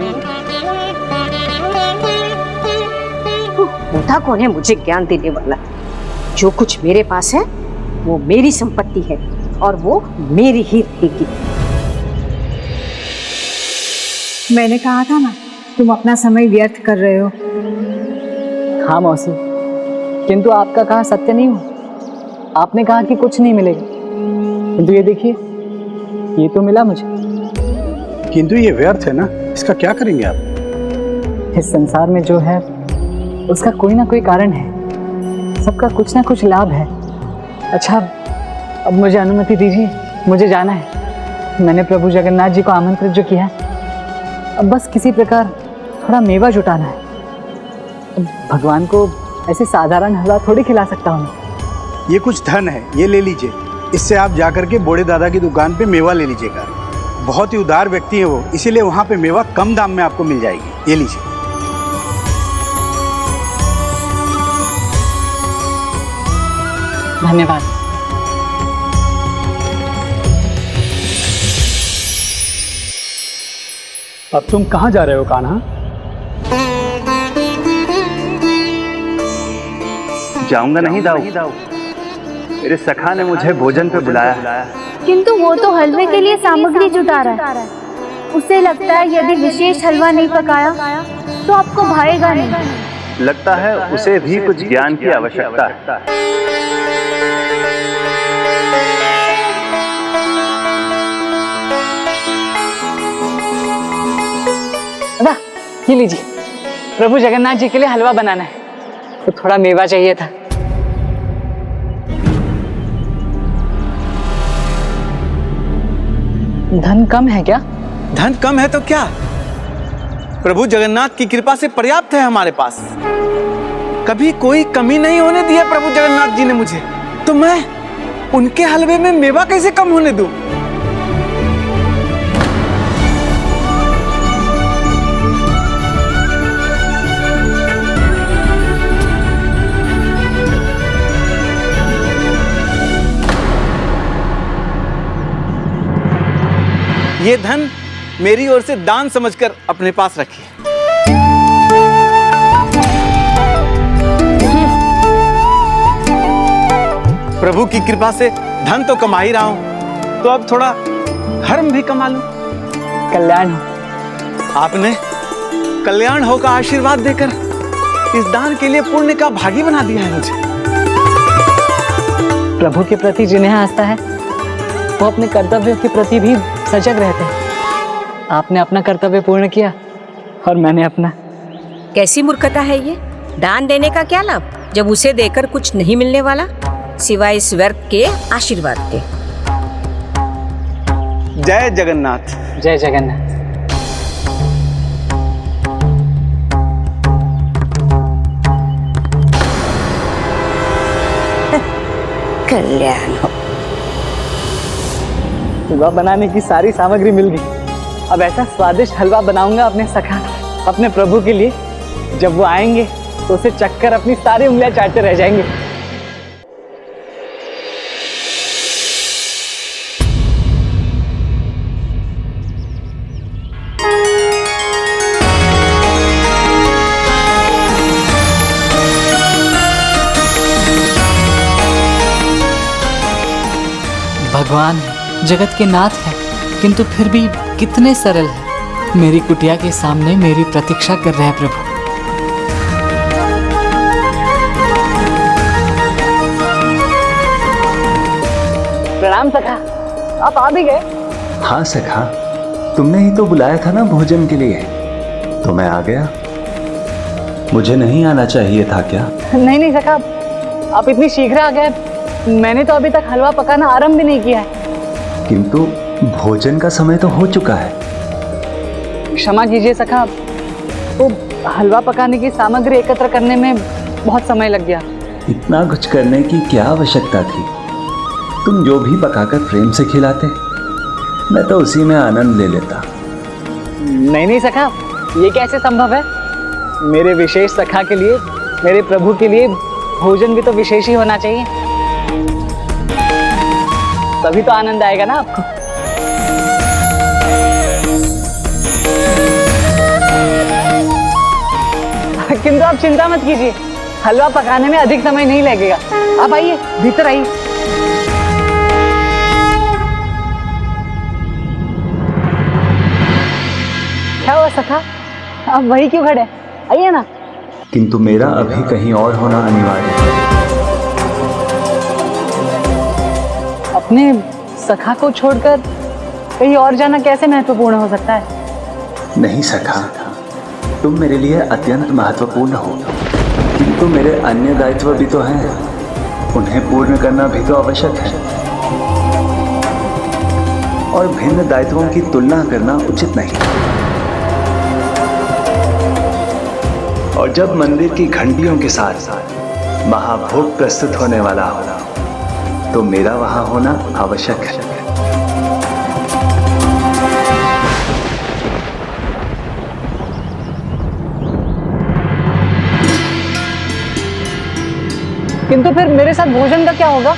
होता कौन है मुझे ज्ञान देने वाला? जो कुछ मेरे पास है वो मेरी संपत्ति है और वो मेरी ही रहेगी। मैंने कहा था ना, तुम अपना समय व्यर्थ कर रहे हो। हाँ मौसी, किंतु आपका कहा सत्य नहीं हो। आपने कहा कि कुछ नहीं मिलेगा, किंतु ये देखिए, ये तो मिला मुझे। किंतु ये व्यर्थ है ना, इसका क्या करेंगे आप? इस संसार में जो है उसका कोई ना कोई कारण है, सबका कुछ ना कुछ लाभ है। अच्छा, अब मुझे अनुमति दीजिए, मुझे जाना है। मैंने प्रभु जगन्नाथ जी को आमंत्रित जो किया है, अब बस किसी प्रकार थोड़ा मेवा जुटाना है। अब भगवान को ऐसे साधारण हलवा थोड़ी खिला सकता हूँ। ये कुछ धन है, ये ले लीजिए। इससे आप जाकर के बूढ़े दादा की दुकान पे मेवा ले लीजिएगा। बहुत ही उदार व्यक्ति है वो, इसीलिए वहाँ पे मेवा कम दाम में आपको मिल जाएगी। ये लीजिए। धन्यवाद। अब तुम कहाँ जा रहे हो कान्हा? जाऊंगा नहीं दाऊ, मेरे सखा ने मुझे भोजन पे बुलाया है। किंतु वो तो हलवे के लिए सामग्री जुटा रहा है। उसे लगता है यदि विशेष हलवा नहीं पकाया तो आपको भाएगा नहीं। लगता है उसे भी कुछ ज्ञान की आवश्यकता है। दादा, ये लीजिए, प्रभु जगन्नाथ जी के लिए हलवा बनाना है, तो थोड़ा मेवा चाहिए था। धन कम है क्या? धन कम है तो क्या, प्रभु जगन्नाथ की कृपा से पर्याप्त है हमारे पास। कभी कोई कमी नहीं होने दी है प्रभु जगन्नाथ जी ने मुझे, तो मैं उनके हलवे में मेवा कैसे कम होने दूं? ये धन मेरी ओर से दान समझकर अपने पास रखिए। प्रभु की कृपा से धन तो कमा ही रहा हूं, तो अब थोड़ा धर्म भी कमा लूं। कल्याण हो। आपने कल्याण हो का आशीर्वाद देकर इस दान के लिए पुण्य का भागी बना दिया है मुझे। प्रभु के प्रति जिन्हें आस्था है वो अपने कर्तव्यों के प्रति भी सजग रहते हैं। आपने अपना कर्तव्य पूर्ण किया और मैंने अपना। कैसी मूर्खता है ये? दान देने का क्या लाभ जब उसे देकर कुछ नहीं मिलने वाला सिवाय इस व्यर्थ के आशीर्वाद के। जय जगन्नाथ। जय जगन्नाथ। कल्याण हो। हलवा बनाने की सारी सामग्री मिल गई। अब ऐसा स्वादिष्ट हलवा बनाऊंगा अपने सखा, अपने प्रभु के लिए, जब वो आएंगे तो उसे चखकर अपनी सारी उंगलियां चाटते रह जाएंगे। भगवान है, जगत के नाथ है, किंतु फिर भी कितने सरल है। मेरी कुटिया के सामने मेरी प्रतीक्षा कर रहे हैं प्रभु। प्रणाम सखा, आप आ भी गए? हाँ सखा, तुमने ही तो बुलाया था ना भोजन के लिए, तो मैं आ गया। मुझे नहीं आना चाहिए था क्या? नहीं नहीं सखा, आप इतनी शीघ्र आ गए। मैंने तो अभी तक हलवा पकाना आरंभ भी नहीं किया है। किंतु भोजन का समय तो हो चुका है। क्षमा कीजिए सखा, वो हलवा पकाने की सामग्री एकत्र करने में बहुत समय लग गया। इतना कुछ करने की क्या आवश्यकता थी? तुम जो भी पकाकर प्रेम से खिलाते, मैं तो उसी में आनंद ले लेता। नहीं नहीं सखा, ये कैसे संभव है? मेरे विशेष सखा के लिए, मेरे प्रभु के लिए भोजन भी तो विशेष ही होना चाहिए, तभी तो आनंद आएगा ना आपको। किंतु आप चिंता मत कीजिए, हलवा पकाने में अधिक समय नहीं लगेगा। आप आइए, भीतर आइए। क्या हुआ सखा, आप वही क्यों खड़े? आइए ना। किंतु मेरा अभी कहीं और होना अनिवार्य है। अपने सखा को छोड़कर कहीं और जाना कैसे महत्वपूर्ण हो सकता है? नहीं सखा, तुम मेरे लिए अत्यंत महत्वपूर्ण हो, किंतु मेरे अन्य दायित्व भी तो हैं, उन्हें पूर्ण करना भी तो आवश्यक है। और भिन्न दायित्वों की तुलना करना उचित नहीं। और जब मंदिर की घंटियों के साथ महाभोग प्रस्तुत होने वाला हो, तो मेरा वहां होना आवश्यक है। किंतु फिर मेरे साथ भोजन का क्या होगा?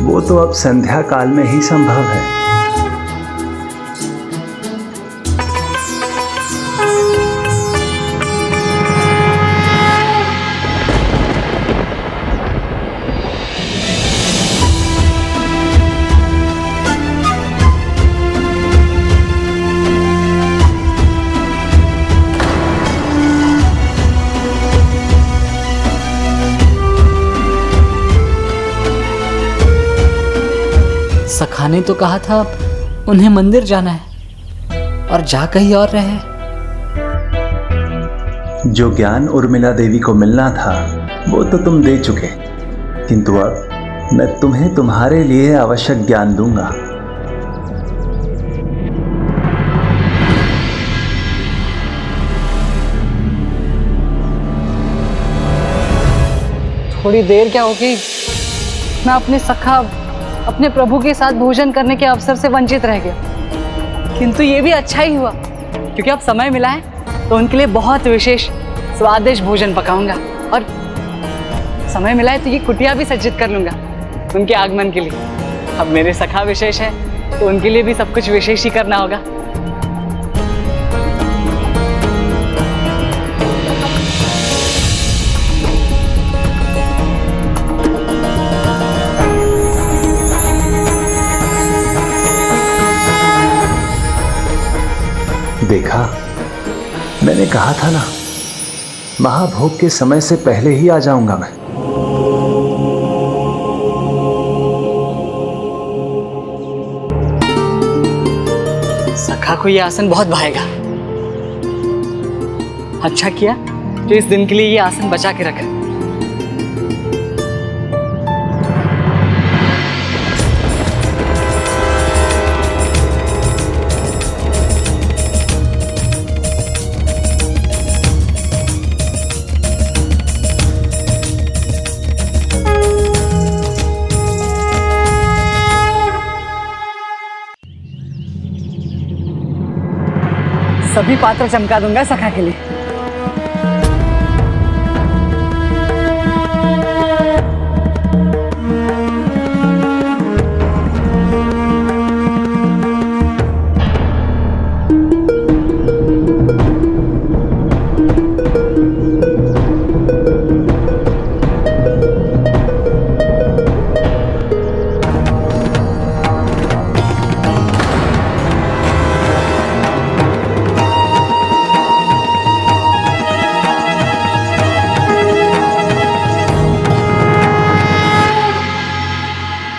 वो तो अब संध्या काल में ही संभव है। सखा ने तो कहा था उन्हें मंदिर जाना है और जा कहीं और रहे। जो ज्ञान उर्मिला देवी को मिलना था वो तो तुम दे चुके, किंतु अब मैं तुम्हें तुम्हारे लिए आवश्यक ज्ञान दूंगा। थोड़ी देर क्या होगी, मैं अपने सखा, अपने प्रभु के साथ भोजन करने के अवसर से वंचित रह गया। किंतु ये भी अच्छा ही हुआ, क्योंकि अब समय मिला है तो उनके लिए बहुत विशेष स्वादिष्ट भोजन पकाऊंगा, और समय मिला है तो ये कुटिया भी सज्जित कर लूंगा उनके आगमन के लिए। अब मेरे सखा विशेष है तो उनके लिए भी सब कुछ विशेष ही करना होगा। देखा, मैंने कहा था ना, महाभोग के समय से पहले ही आ जाऊंगा मैं। सखा को ये आसन बहुत भाएगा। अच्छा किया तो इस दिन के लिए ये आसन बचा के रखा। सभी पात्र चमका दूंगा सखा के लिए।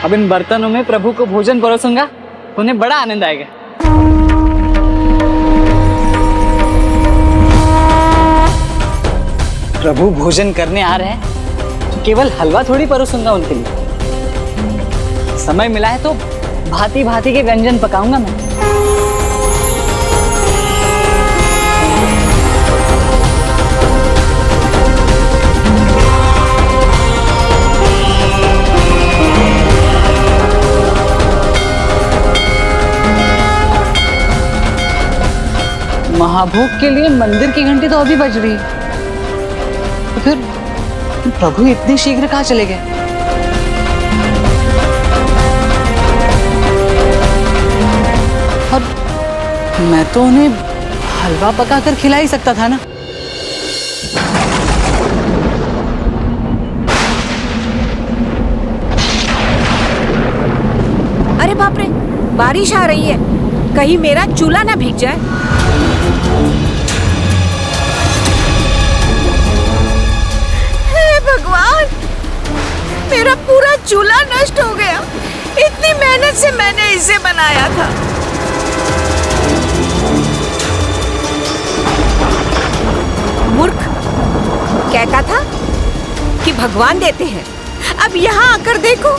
अब इन बर्तनों में प्रभु को भोजन परोसूंगा, उन्हें बड़ा आनंद आएगा। प्रभु भोजन करने आ रहे हैं तो केवल हलवा थोड़ी परोसूंगा उनके लिए। समय मिला है तो भांति भांति के व्यंजन पकाऊंगा मैं। महाभोग के लिए मंदिर की घंटी तो अभी बज रही है, तो फिर प्रभु इतनी शीघ्र कहाँ चले गए? और मैं तो उन्हें हलवा पकाकर खिला ही सकता था ना। अरे बाप रे, बारिश आ रही है, कहीं मेरा चूल्हा ना भीग जाए। हे भगवान, मेरा पूरा चूल्हा नष्ट हो गया। इतनी मेहनत से मैंने इसे बनाया था। मूर्ख, कहता था कि भगवान देते हैं, अब यहाँ आकर देखो,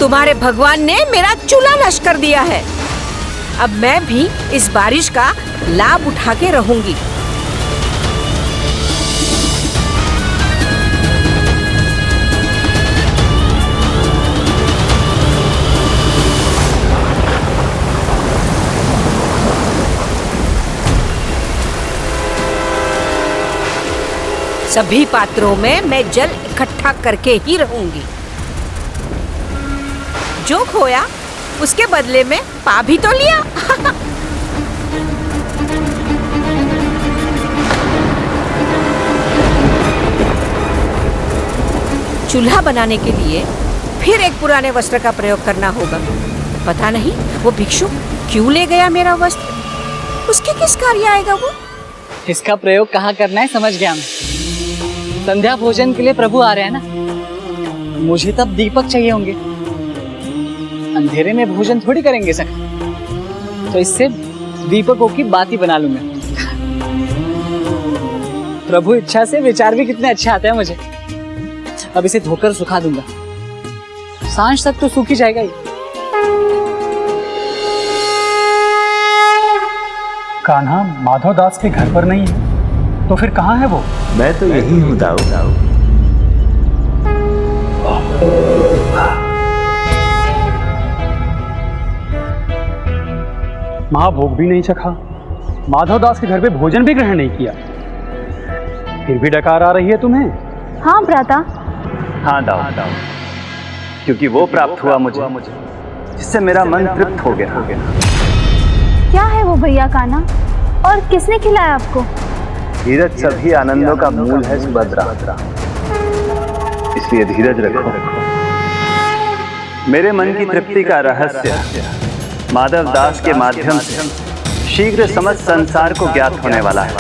तुम्हारे भगवान ने मेरा चूल्हा नष्ट कर दिया है। अब मैं भी इस बारिश का लाभ उठा के रहूंगी। सभी पात्रों में मैं जल इकट्ठा करके ही रहूंगी। जो खोया उसके बदले में पा भी तो लिया। चूल्हा बनाने के लिए फिर एक पुराने वस्त्र का प्रयोग करना होगा। पता नहीं वो भिक्षु क्यों ले गया मेरा वस्त्र, उसके किस कार्य आएगा वो? इसका प्रयोग कहाँ करना है समझ गया मैं। संध्या भोजन के लिए प्रभु आ रहे हैं ना, मुझे तब दीपक चाहिए होंगे। अंधेरे में भोजन थोड़ी करेंगे सखा, तो इससे दीपकों की बाती बना लूंगा। प्रभु इच्छा से विचार भी कितने अच्छे आते हैं मुझे। अब इसे धोकर सुखा दूंगा सांझ तक तो सूख ही जाएगा ही। कान्हा माधव दास के घर पर नहीं है, तो फिर कहाँ है वो? मैं तो यही हूँ दाऊ। महाभोग भी नहीं चखा, माधव दास के घर पे भोजन भी ग्रहण नहीं किया, फिर भी डकार आ रही है तुम्हें? हाँ भ्राता। हाँ दाऊ, क्योंकि वो प्राप्त हुआ मुझे जिससे मेरा मन तृप्त हो गया। क्या है वो भैया कान्हा, और किसने खिलाया आपको? धीरज सभी आनंदों का मूल है सुभद्रा, इसलिए धीरज रखो। मेरे मन की तृप्ति का रहस्य माधव दास के माध्यम से शीघ्र समस्त संसार को ज्ञात होने वाला है।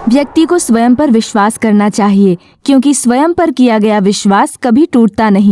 व्यक्ति को स्वयं पर विश्वास करना चाहिए, क्योंकि स्वयं पर किया गया विश्वास कभी टूटता नहीं।